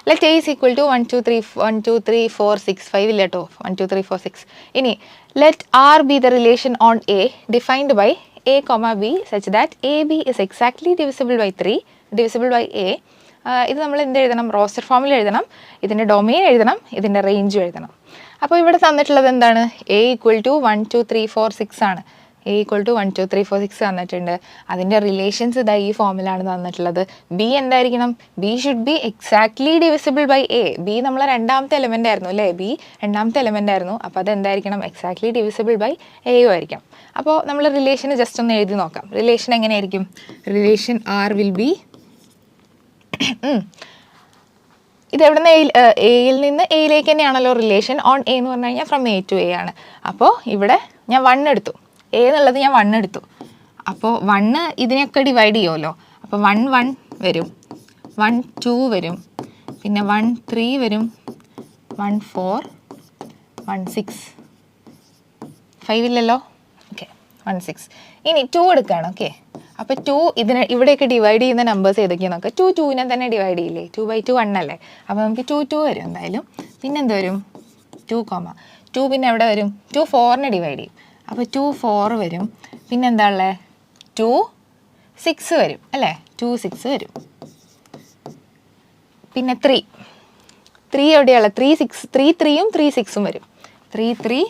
let A is equal to 1 2 3 4 6 5 ഇല്ല കേട്ടോ. 1 2 3 4 6. ഇനി let R be the relation on A defined by a, b such that ab is exactly divisible by 3 divisible by a. ഇത് നമ്മൾ എന്ത് എഴുതണം? റോസ്റ്റർ ഫോമിൽ എഴുതണം. ഇതിൻ്റെ ഡൊമെയിൻ എഴുതണം. ഇതിൻ്റെ റേഞ്ചും എഴുതണം. അപ്പോൾ ഇവിടെ തന്നിട്ടുള്ളത് എന്താണ്? a ഈക്വൽ ടു 1 2 3 4 6 ആണ്. a ഈക്വൽ ടു 1 2 3 4 6 തന്നിട്ടുണ്ട്. അതിൻ്റെ റിലേഷൻസ് ഇതാ ഈ ഫോമിലാണ് തന്നിട്ടുള്ളത്. b എന്തായിരിക്കണം? b should be exactly divisible by a. b നമ്മളെ രണ്ടാമത്തെ എലമെൻ്റ് ആയിരുന്നു അല്ലേ? b രണ്ടാമത്തെ എലമെൻ്റ് ആയിരുന്നു. അപ്പോൾ അതെന്തായിരിക്കണം? എക്സാക്ട്ലി ഡിവിസിബിൾ ബൈ a ആയിരിക്കും. അപ്പോൾ നമ്മൾ റിലേഷന് ജസ്റ്റ് ഒന്ന് എഴുതി നോക്കാം. റിലേഷൻ എങ്ങനെയായിരിക്കും? റിലേഷൻ ആർ വിൽ ബി, ഇതെവിടെ നിന്ന് എയിൽ നിന്ന് എയിലേക്ക് തന്നെയാണല്ലോ റിലേഷൻ. ഓൺ എ എന്ന് പറഞ്ഞു കഴിഞ്ഞാൽ ഫ്രം എ ടു എ ആണ്. അപ്പോൾ ഇവിടെ ഞാൻ 1 എടുത്തു. എ എന്നുള്ളത് ഞാൻ 1 എടുത്തു. അപ്പോൾ 1 ഇതിനെയൊക്കെ ഡിവൈഡ് ചെയ്യുമല്ലോ. അപ്പോൾ 1 1 വരും, 1 2 വരും, പിന്നെ 1 3 വരും, 1 4 1 6 5 ഇല്ലല്ലോ. ഓക്കെ. 1 6. ഇനി 2 എടുക്കുകയാണ്. ഓക്കെ. അപ്പോൾ 2 ഇതിനെ ഇവിടെയൊക്കെ ഡിവൈഡ് ചെയ്യുന്ന നമ്പേഴ്സ് ഏതൊക്കെയാണ് നോക്കുക. 2 2നെ തന്നെ ഡിവൈഡ് ചെയ്യില്ലേ? 2 by 2 1 അല്ലേ? അപ്പോൾ നമുക്ക് 2 2 വരും എന്തായാലും. പിന്നെ എന്ത് വരും? 2 2 പിന്നെ എവിടെ വരും? 2 4നെ ഡിവൈഡ് ചെയ്യും. അപ്പോൾ 2 4 വരും. പിന്നെ എന്താ ഉള്ളത്? 2 6 വരും അല്ലേ? 2 6 വരും. പിന്നെ 3 എവിടെയുള്ള? 3 6 3 3യും 3 6ഉം വരും. 3 3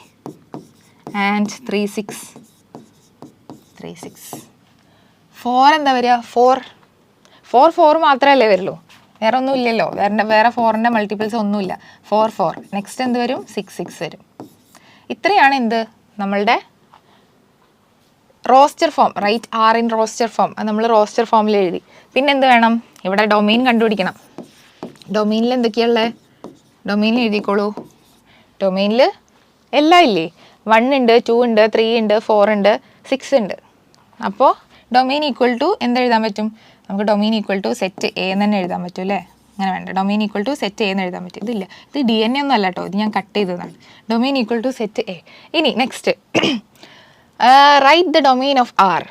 ആൻഡ് 3 6 3 6. 4 എന്താ വരിക? 4 മാത്രമല്ലേ വരുള്ളൂ, വേറെ ഒന്നും ഇല്ലല്ലോ. വേറെ 4ൻ്റെ മൾട്ടിപ്പിൾസ് ഒന്നുമില്ല. 4 4. നെക്സ്റ്റ് എന്ത് വരും? 6 6 വരും. ഇത്രയാണ് എന്ത് നമ്മളുടെ roster form. Write R in roster form. അത് നമ്മൾ റോസ്റ്റർ ഫോമിൽ എഴുതി. പിന്നെ എന്ത് വേണം? ഇവിടെ ഡൊമെയിൻ കണ്ടുപിടിക്കണം. ഡൊമെയിനിൽ എന്തൊക്കെയുള്ളത്? ഡൊമെയിൻ എഴുതിക്കോളൂ. ഡൊമെയിനിൽ എല്ലാം ഇല്ലേ? 1 ഉണ്ട്, 2 ഉണ്ട്, 3 ഉണ്ട്, 4 ഉണ്ട്, 6 ഉണ്ട്. അപ്പോൾ ഡൊമെയിൻ ഈക്വൽ ടു എന്തെഴുതാൻ പറ്റും? നമുക്ക് domain equal to set A എന്ന് തന്നെ എഴുതാൻ പറ്റും അല്ലേ? അങ്ങനെ വേണ്ട. Domain equal to set A എന്ന് എഴുതാൻ പറ്റും. ഇതില്ല, ഇത് DNA ഒന്നും അല്ല കേട്ടോ, ഇത് ഞാൻ കട്ട് ചെയ്തതാണ്. Domain equal to set A. ഇനി next write the domain of R.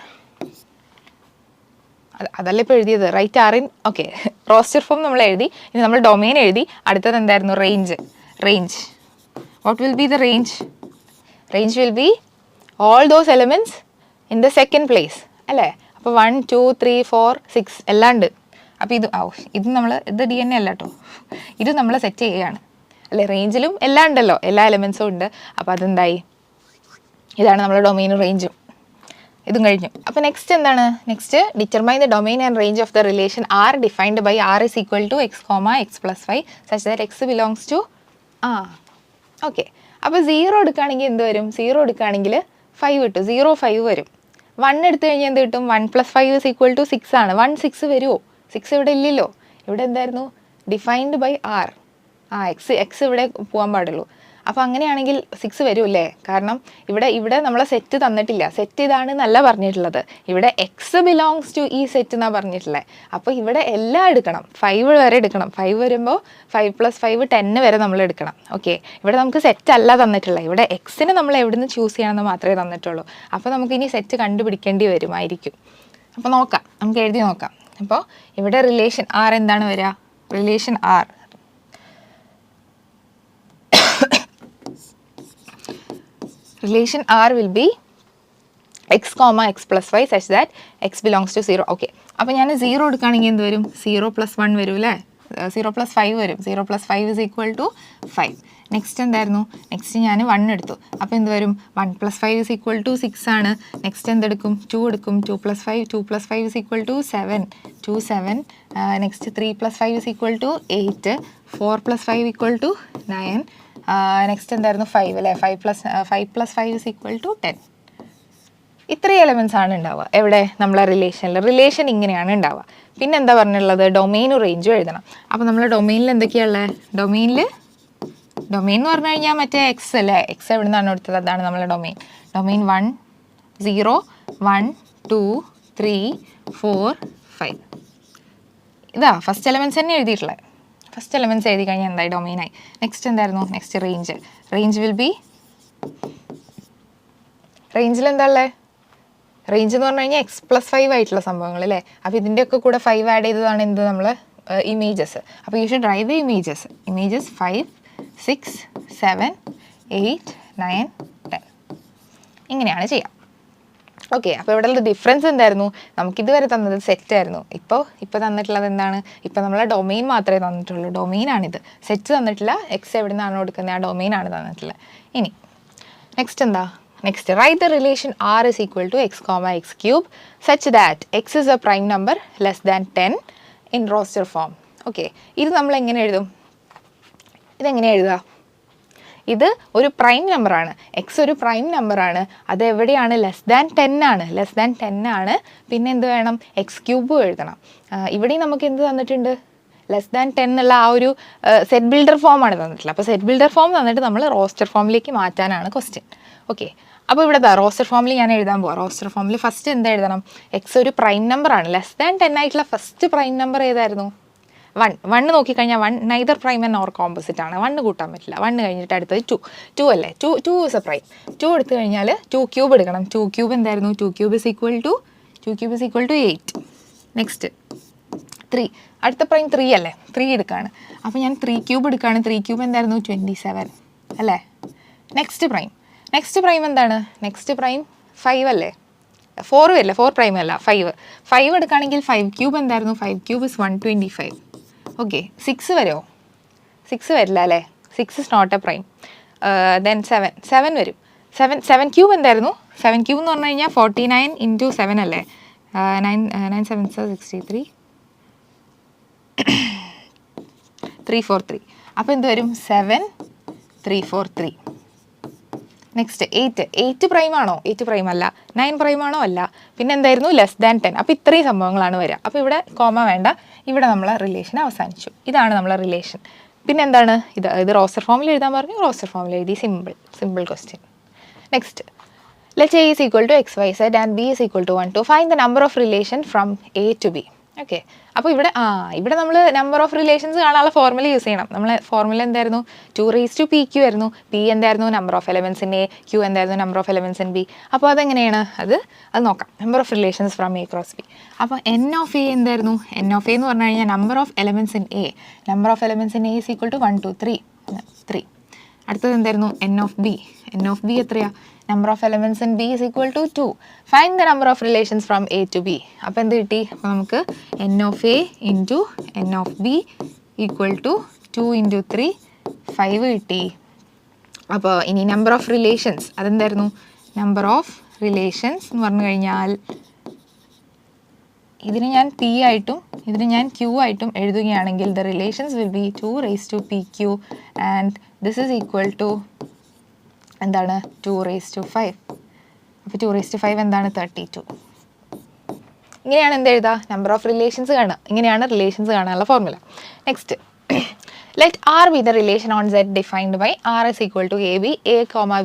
അതല്ല ഇപ്പോൾ എഴുതിയത്. Write R in. Okay. Roster form നമ്മൾ എഴുതി. ഇനി നമ്മൾ ഡൊമെയിൻ എഴുതി. അടുത്തത് എന്തായിരുന്നു? Range. What will be the range? Range will be all those elements in the second place അല്ലേ? അപ്പോൾ 1 2 3 4 6 എല്ലാം ഉണ്ട്. അപ്പോൾ ഇത് നമ്മൾ ഇത് DNA അല്ല കേട്ടോ, ഇത് നമ്മൾ സെറ്റ് ചെയ്യുകയാണ് അല്ലേ? റേഞ്ചിലും എല്ലാം ഉണ്ടല്ലോ, എല്ലാ എലമെൻസും ഉണ്ട്. അപ്പോൾ അതെന്തായി? ഇതാണ് നമ്മുടെ ഡൊമെയിനും റേഞ്ചും. ഇതും കഴിഞ്ഞു. അപ്പോൾ നെക്സ്റ്റ് എന്താണ്? Next determine the domain and range of the relation R defined by R is equal to x, x + 5 such that x belongs to okay. അപ്പോൾ 0 എടുക്കുകയാണെങ്കിൽ എന്ത് വരും? 0 എടുക്കുകയാണെങ്കിൽ 5 കിട്ടും. 0 5 വരും. 1 എടുത്തു കഴിഞ്ഞാൽ എന്ത് കിട്ടും? 1 + 5 = 6 ആണ്. 1 6 വരുമോ? 6 ഇവിടെ ഇല്ലല്ലോ. ഇവിടെ എന്തായിരുന്നു? Defined by R. x ഇവിടെ പോകാൻ പാടുള്ളൂ. അപ്പോൾ അങ്ങനെയാണെങ്കിൽ 6 വരും അല്ലേ? കാരണം ഇവിടെ നമ്മളെ സെറ്റ് തന്നിട്ടില്ല. സെറ്റ് ഇതാണെന്നല്ല പറഞ്ഞിട്ടുള്ളത്. ഇവിടെ x ബിലോങ്സ് ടു ഈ സെറ്റ് എന്നാണ് പറഞ്ഞിട്ടുള്ളത്. അപ്പോൾ ഇവിടെ എല്ലാം എടുക്കണം. 5 വരെ എടുക്കണം. 5 വരുമ്പോൾ 5 + 5 10 വരെ നമ്മൾ എടുക്കണം. ഓക്കെ. ഇവിടെ നമുക്ക് സെറ്റ് അല്ല തന്നിട്ടുള്ളത്. ഇവിടെ എക്സിന് നമ്മൾ എവിടുന്ന് ചൂസ് ചെയ്യണമെന്ന് മാത്രമേ തന്നിട്ടുള്ളൂ. അപ്പോൾ നമുക്ക് ഇനി സെറ്റ് കണ്ടുപിടിക്കേണ്ടി വരുമായിരിക്കും. അപ്പോൾ നോക്കാം, നമുക്ക് എഴുതി നോക്കാം. അപ്പോൾ ഇവിടെ റിലേഷൻ ആർ എന്താണ് വരിക? Relation R relation R will be x comma x plus y such that x belongs to 0. Okay, അപ്പോൾ ഞാൻ 0 എടുക്കുകയാണെങ്കിൽ എന്ത് വരും? 0 + 1 വരും അല്ലേ? 0 + 5 വരും. 0 + 5 = 5. നെക്സ്റ്റ് എന്തായിരുന്നു? നെക്സ്റ്റ് ഞാൻ 1 എടുത്തു. അപ്പോൾ എന്ത് വരും? 1 + 5 = 6 ആണ്. നെക്സ്റ്റ് എന്തെടുക്കും? 2 എടുക്കും. 2 + 5 = 7. 2 7. നെക്സ്റ്റ് 3 + 5 = 8. 4 + 5 = 9. നെക്സ്റ്റ് എന്തായിരുന്നു? 5 അല്ലേ? 5 + 5 = 10. ഇത്രയും എലമെൻറ്റ്സ് ആണ് ഉണ്ടാവുക. എവിടെ? നമ്മളെ റിലേഷനിൽ. റിലേഷൻ ഇങ്ങനെയാണ് ഉണ്ടാവുക. പിന്നെ എന്താ പറഞ്ഞുള്ളത്? ഡൊമെയിനും റേഞ്ചും എഴുതണം. അപ്പോൾ നമ്മൾ ഡൊമെയിനിൽ എന്തൊക്കെയാണുള്ളത്? ഡൊമെയിൻ എന്ന് പറഞ്ഞു കഴിഞ്ഞാൽ മറ്റേ എക്സ് അല്ലേ? എക്സ് എവിടെ നിന്നാണ് എടുത്തത്? അതാണ് നമ്മളെ ഡൊമെയിൻ. ഡൊമെയിൻ 1 0 1 2 3 4 5. ഇതാ ഫസ്റ്റ് എലമെൻറ്റ്സ് തന്നെ എഴുതിയിട്ടുള്ളത്. ഫസ്റ്റ് എലമെൻറ്റ്സ് എഴുതി കഴിഞ്ഞാൽ എന്തായി? ഡൊമെയിനായി. നെക്സ്റ്റ് എന്തായിരുന്നു? Next range. Range will B, റേഞ്ചിൽ എന്താ ഉള്ളത്? റേഞ്ച് എന്ന് പറഞ്ഞു കഴിഞ്ഞാൽ x + 5 ആയിട്ടുള്ള സംഭവങ്ങൾ അല്ലേ? അപ്പോൾ ഇതിൻ്റെയൊക്കെ കൂടെ 5 ആഡ് ചെയ്തതാണ് എന്ത്? നമ്മൾ ഇമേജസ്. അപ്പോൾ you should write the images. 5 6 7 8 9 10. ഇങ്ങനെയാണ് ചെയ്യുക. ഓക്കെ, അപ്പോൾ ഇവിടെയുള്ള ഡിഫറൻസ് എന്തായിരുന്നു? നമുക്കിതുവരെ തന്നത് സെറ്റ് ആയിരുന്നു. ഇപ്പോൾ തന്നിട്ടുള്ളത് എന്താണ്? ഇപ്പോൾ നമ്മളെ ഡൊമെയിൻ മാത്രമേ തന്നിട്ടുള്ളൂ. ഡൊമെയിനാണിത്. സെറ്റ് തന്നിട്ടില്ല. എക്സ് എവിടെ നിന്നാണോ എടുക്കുന്നത് ആ ഡൊമെയിനാണ് തന്നിട്ടുള്ളത്. ഇനി നെക്സ്റ്റ് എന്താ? Next write the relation R is equal to x comma x cube such that x is a prime number less than 10 in roster form. Okay, ഇത് നമ്മൾ എങ്ങനെ എഴുതും? ഇതെങ്ങനെ എഴുതുക? ഇത് ഒരു പ്രൈം നമ്പറാണ്. എക്സ് ഒരു പ്രൈം നമ്പറാണ്. അത് എവിടെയാണ്? ലെസ് ദാൻ 10 ആണ്. ലെസ് ദാൻ 10 ആണ്. പിന്നെ എന്ത് വേണം? എക്സ് ക്യൂബും എഴുതണം. ഇവിടെയും നമുക്ക് എന്ത് തന്നിട്ടുണ്ട്? ലെസ് ദാൻ 10 എന്നുള്ള ആ ഒരു സെറ്റ് ബിൽഡർ ഫോമാണ് തന്നിട്ടുള്ളത്. അപ്പോൾ സെറ്റ് ബിൽഡർ ഫോം തന്നിട്ട് നമ്മൾ റോസ്റ്റർ ഫോമിലേക്ക് മാറ്റാനാണ് ക്വസ്റ്റ്യൻ. ഓക്കെ, അപ്പോൾ ഇവിടെ റോസ്റ്റർ ഫോമിൽ ഞാൻ എഴുതാൻ പോവാം. റോസ്റ്റർ ഫോമിൽ ഫസ്റ്റ് എന്താ എഴുതണം? എക്സ് ഒരു പ്രൈം നമ്പറാണ്. ലെസ് ദാൻ 10 ആയിട്ടുള്ള ഫസ്റ്റ് പ്രൈം നമ്പർ ഏതായിരുന്നു? 1 നോക്കിക്കഴിഞ്ഞാൽ 1 neither prime and or composite ആണ്. 1 കൂട്ടാൻ പറ്റില്ല. 1 കഴിഞ്ഞിട്ട് അടുത്തത് 2 അല്ലേ? 2 ഇസ് എ പ്രൈം. 2 എടുത്തു കഴിഞ്ഞാൽ 2 ക്യൂബ് എടുക്കണം. 2 ക്യൂബ് എന്തായിരുന്നു? 2 cube is equal to 8. Next 3. അടുത്ത പ്രൈം 3 അല്ലേ? 3 എടുക്കുകയാണ്. അപ്പോൾ ഞാൻ 3 ക്യൂബ് എടുക്കുകയാണ്. 3 ക്യൂബ് എന്തായിരുന്നു? 27 അല്ലേ? നെക്സ്റ്റ് പ്രൈം എന്താണ്? നെക്സ്റ്റ് പ്രൈം 5 അല്ലേ? 4 അല്ലേ? 4 പ്രൈം അല്ല, 5 എടുക്കുകയാണെങ്കിൽ 5 ക്യൂബ് എന്തായിരുന്നു? 5 ക്യൂബ് ഇസ് 125. ഓക്കെ, 6 വരുമോ? 6 വരില്ല അല്ലേ? 6 is not a prime. Then 7 വരും. 7 ക്യൂബ് എന്തായിരുന്നു? 7 ക്യൂബ് എന്ന് പറഞ്ഞു കഴിഞ്ഞാൽ 49 × 7 അല്ലേ? 9 7 63 343. അപ്പോൾ എന്ത് വരും? 7 343. നെക്സ്റ്റ് 8 പ്രൈം ആണോ? 8 പ്രൈം അല്ല. 9 പ്രൈം ആണോ? അല്ല. പിന്നെ എന്തായിരുന്നു? Less than 10. അപ്പോൾ ഇത്രയും സംഭവങ്ങളാണ് വരിക. അപ്പോൾ ഇവിടെ കോമ വേണ്ട. ഇവിടെ നമ്മളെ റിലേഷൻ അവസാനിച്ചു. ഇതാണ് നമ്മളെ റിലേഷൻ. പിന്നെ എന്താണ്? ഇത് റോസ്റ്റർ ഫോമിൽ എഴുതാൻ പറഞ്ഞു. റോസ്റ്റർ ഫോമിൽ എഴുതി. Simple question. Next, let A is equal to x, y, z and B is equal to 1 to find the number of relation from A to B. Okay, അപ്പോൾ ഇവിടെ നമ്മൾ നമ്പർ ഓഫ് റിലേഷൻസ് കാണാനുള്ള formula use ചെയ്യണം. നമ്മൾ formula എന്തായിരുന്നു? 2⁻PQ ആയിരുന്നു. P എന്തായിരുന്നു? Number of elements in A. Q എന്തായിരുന്നു? Number of elements in B. അപ്പോൾ അതെങ്ങനെയാണ്? അത് നോക്കാം. Number of relations from A cross B. അപ്പോൾ N of A എന്തായിരുന്നു? N of A എന്ന് പറഞ്ഞു കഴിഞ്ഞാൽ number of elements in A. Number of elements in A is equal to 1 2 3. അടുത്തത് എന്തായിരുന്നു? N of B. N of B എത്രയാണ്? Number of elements in B is equal to 2. Find the number of relations from A to B. അപ്പോൾ എന്ത് കിട്ടി? അപ്പോൾ നമുക്ക് N of A into N of B equal to 2 × 3 5 കിട്ടി. അപ്പോൾ ഇനി number of relations അതെന്തായിരുന്നു? നമ്പർ ഓഫ് റിലേഷൻസ് എന്ന് പറഞ്ഞു കഴിഞ്ഞാൽ ഇതിന് ഞാൻ P ആയിട്ടും ഇതിന് ഞാൻ Q ആയിട്ടും എഴുതുകയാണെങ്കിൽ the relations will be 2⁻PQ and this is equal to എന്താണ്? 2⁵. അപ്പോൾ 2⁵ എന്താണ്? 32. ഇങ്ങനെയാണ് എന്ത് എഴുതുക? നമ്പർ ഓഫ് റിലേഷൻസ് കാണുക. ഇങ്ങനെയാണ് റിലേഷൻസ് കാണാനുള്ള formula. Next, let R be the relation on Z defined by R is equal to AB, A,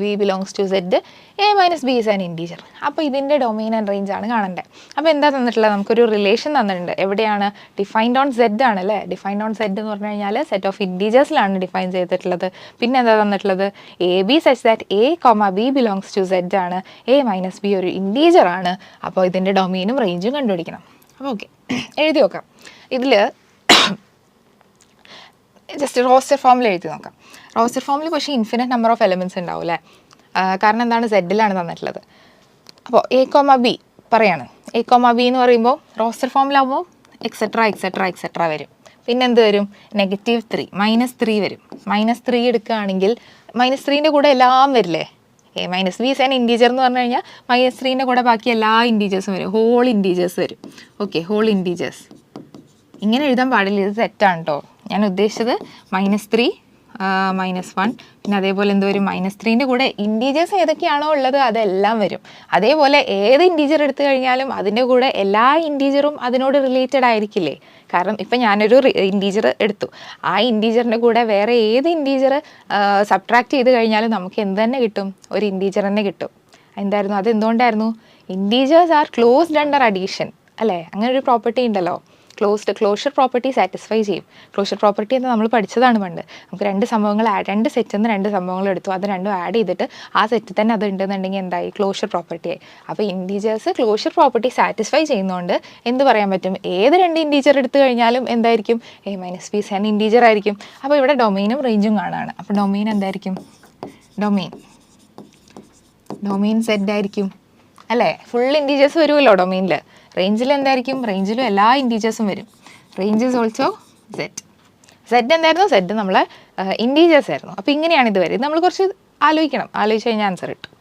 B belongs to Z, A minus B is an integer. അപ്പോൾ ഇതിൻ്റെ domain and range ആണ് കാണേണ്ടത്. അപ്പോൾ എന്താ തന്നിട്ടുള്ളത്? നമുക്കൊരു relation തന്നിട്ടുണ്ട്. എവിടെയാണ്? ഡിഫൈൻഡ് ഓൺ Z ആണല്ലേ? ഡിഫൈൻഡ് ഓൺ Z എന്ന് പറഞ്ഞു കഴിഞ്ഞാൽ സെറ്റ് ഓഫ് ഇൻറ്റീജേഴ്സിലാണ് ഡിഫൈൻ ചെയ്തിട്ടുള്ളത്. പിന്നെ എന്താ തന്നിട്ടുള്ളത്? AB such that A, B belongs to Z ആണ്. A minus B ഒരു ഇൻറ്റീജർ ആണ്. അപ്പോൾ ഇതിൻ്റെ ഡൊമെയിനും റേഞ്ചും കണ്ടുപിടിക്കണം. അപ്പോൾ ഓക്കെ. എഴുതി നോക്കാം. ഇതിൽ ജസ്റ്റ് റോസ്റ്റർ ഫോമിൽ എഴുതി നോക്കാം. റോസ്റ്റർ ഫോമിൽ പക്ഷേ ഇൻഫിനിറ്റ് നമ്പർ ഓഫ് എലിമെൻറ്റ്സ് ഉണ്ടാവും അല്ലേ? കാരണം എന്താണ്, സെഡിലാണ് തന്നിട്ടുള്ളത്. അപ്പോൾ എ കോമ ബി പറയാണ്. എ കോമ ബി എന്ന് പറയുമ്പോൾ റോസ്റ്റർ ഫോമിലാകുമ്പോൾ എക്സെട്ര വരും. പിന്നെ എന്ത് വരും, -3 -3 വരും. -3 എടുക്കുകയാണെങ്കിൽ -3ൻ്റെ കൂടെ എല്ലാം വരില്ലേ? -b is an integer എന്ന് പറഞ്ഞു കഴിഞ്ഞാൽ -3ൻ്റെ കൂടെ ബാക്കി എല്ലാ ഇൻറ്റീജേഴ്സും വരും, ഹോൾ ഇൻറ്റീജേഴ്സ് വരും. Okay, whole integers. ഇങ്ങനെ എഴുതാൻ പാടില്ല, ഇത് തെറ്റാണ് കേട്ടോ. ഞാൻ ഉദ്ദേശിച്ചത് -3 -1 പിന്നെ അതേപോലെ എന്ത് വരും, -3ൻ്റെ കൂടെ ഇൻറ്റീജേഴ്സ് ഏതൊക്കെയാണോ ഉള്ളത് അതെല്ലാം വരും. അതേപോലെ ഏത് ഇൻറ്റീജർ എടുത്തു കഴിഞ്ഞാലും അതിൻ്റെ കൂടെ എല്ലാ ഇൻറ്റീജറും അതിനോട് റിലേറ്റഡ് ആയിരിക്കില്ലേ? കാരണം ഇപ്പം ഞാനൊരു ഇൻറ്റീജർ എടുത്തു, ആ ഇൻറ്റീജറിൻ്റെ കൂടെ വേറെ ഏത് ഇൻറ്റീജർ സബ്ട്രാക്ട് ചെയ്ത് കഴിഞ്ഞാലും നമുക്ക് എന്ത് തന്നെ കിട്ടും, ഒരു ഇൻറ്റീജർ തന്നെ കിട്ടും. എന്തായിരുന്നു അത്, എന്തുകൊണ്ടായിരുന്നു? Integers are closed under addition അല്ലേ? അങ്ങനെ ഒരു പ്രോപ്പർട്ടി ഉണ്ടല്ലോ, ക്ലോഷർ പ്രോപ്പർട്ടി സാറ്റിസ്ഫൈ ചെയ്യും. ക്ലോഷർ പ്രോപ്പർട്ടി എന്ന് നമ്മൾ പഠിച്ചതാണ് പണ്ട്. നമുക്ക് രണ്ട് സെറ്റിൽ നിന്ന് രണ്ട് സംഭവങ്ങൾ എടുത്തു, അത് രണ്ടും ആഡ് ചെയ്തിട്ട് ആ സെറ്റിൽ തന്നെ അത് ഉണ്ടെന്നുണ്ടെങ്കിൽ എന്തായി, ക്ലോഷർ പ്രോപ്പർട്ടിയായി. അപ്പോൾ ഇൻറ്റീജേഴ്സ് ക്ലോഷർ പ്രോപ്പർട്ടി സാറ്റിസ്ഫൈ ചെയ്യുന്നതുകൊണ്ട് എന്ത് പറയാൻ പറ്റും, ഏത് രണ്ട് ഇൻറ്റീജർ എടുത്തു കഴിഞ്ഞാലും എന്തായിരിക്കും, -b is an ഇൻറ്റീജർ ആയിരിക്കും. അപ്പോൾ ഇവിടെ ഡൊമെയിനും റേഞ്ചും കാണുകയാണ്. അപ്പോൾ ഡൊമെയിൻ എന്തായിരിക്കും, ഡൊമെയിൻ സെഡ് ആയിരിക്കും അല്ലേ? ഫുൾ ഇൻറ്റീജേഴ്സ് വരുമല്ലോ ഡൊമെയിനിൽ. റേഞ്ചിൽ എന്തായിരിക്കും, റേഞ്ചിലും എല്ലാ ഇൻറ്റീജേഴ്സും വരും. റേഞ്ച് ഈസ് ഓൾസോ സെഡ് എന്തായിരുന്നു, സെഡ് നമ്മളെ ഇൻറ്റീജേഴ്സ് ആയിരുന്നു. അപ്പോൾ ഇങ്ങനെയാണ് ഇത് വരും. നമ്മൾ കുറച്ച് ആലോചിക്കണം, ആലോചിച്ച് കഴിഞ്ഞാൽ ആൻസർ കിട്ടും.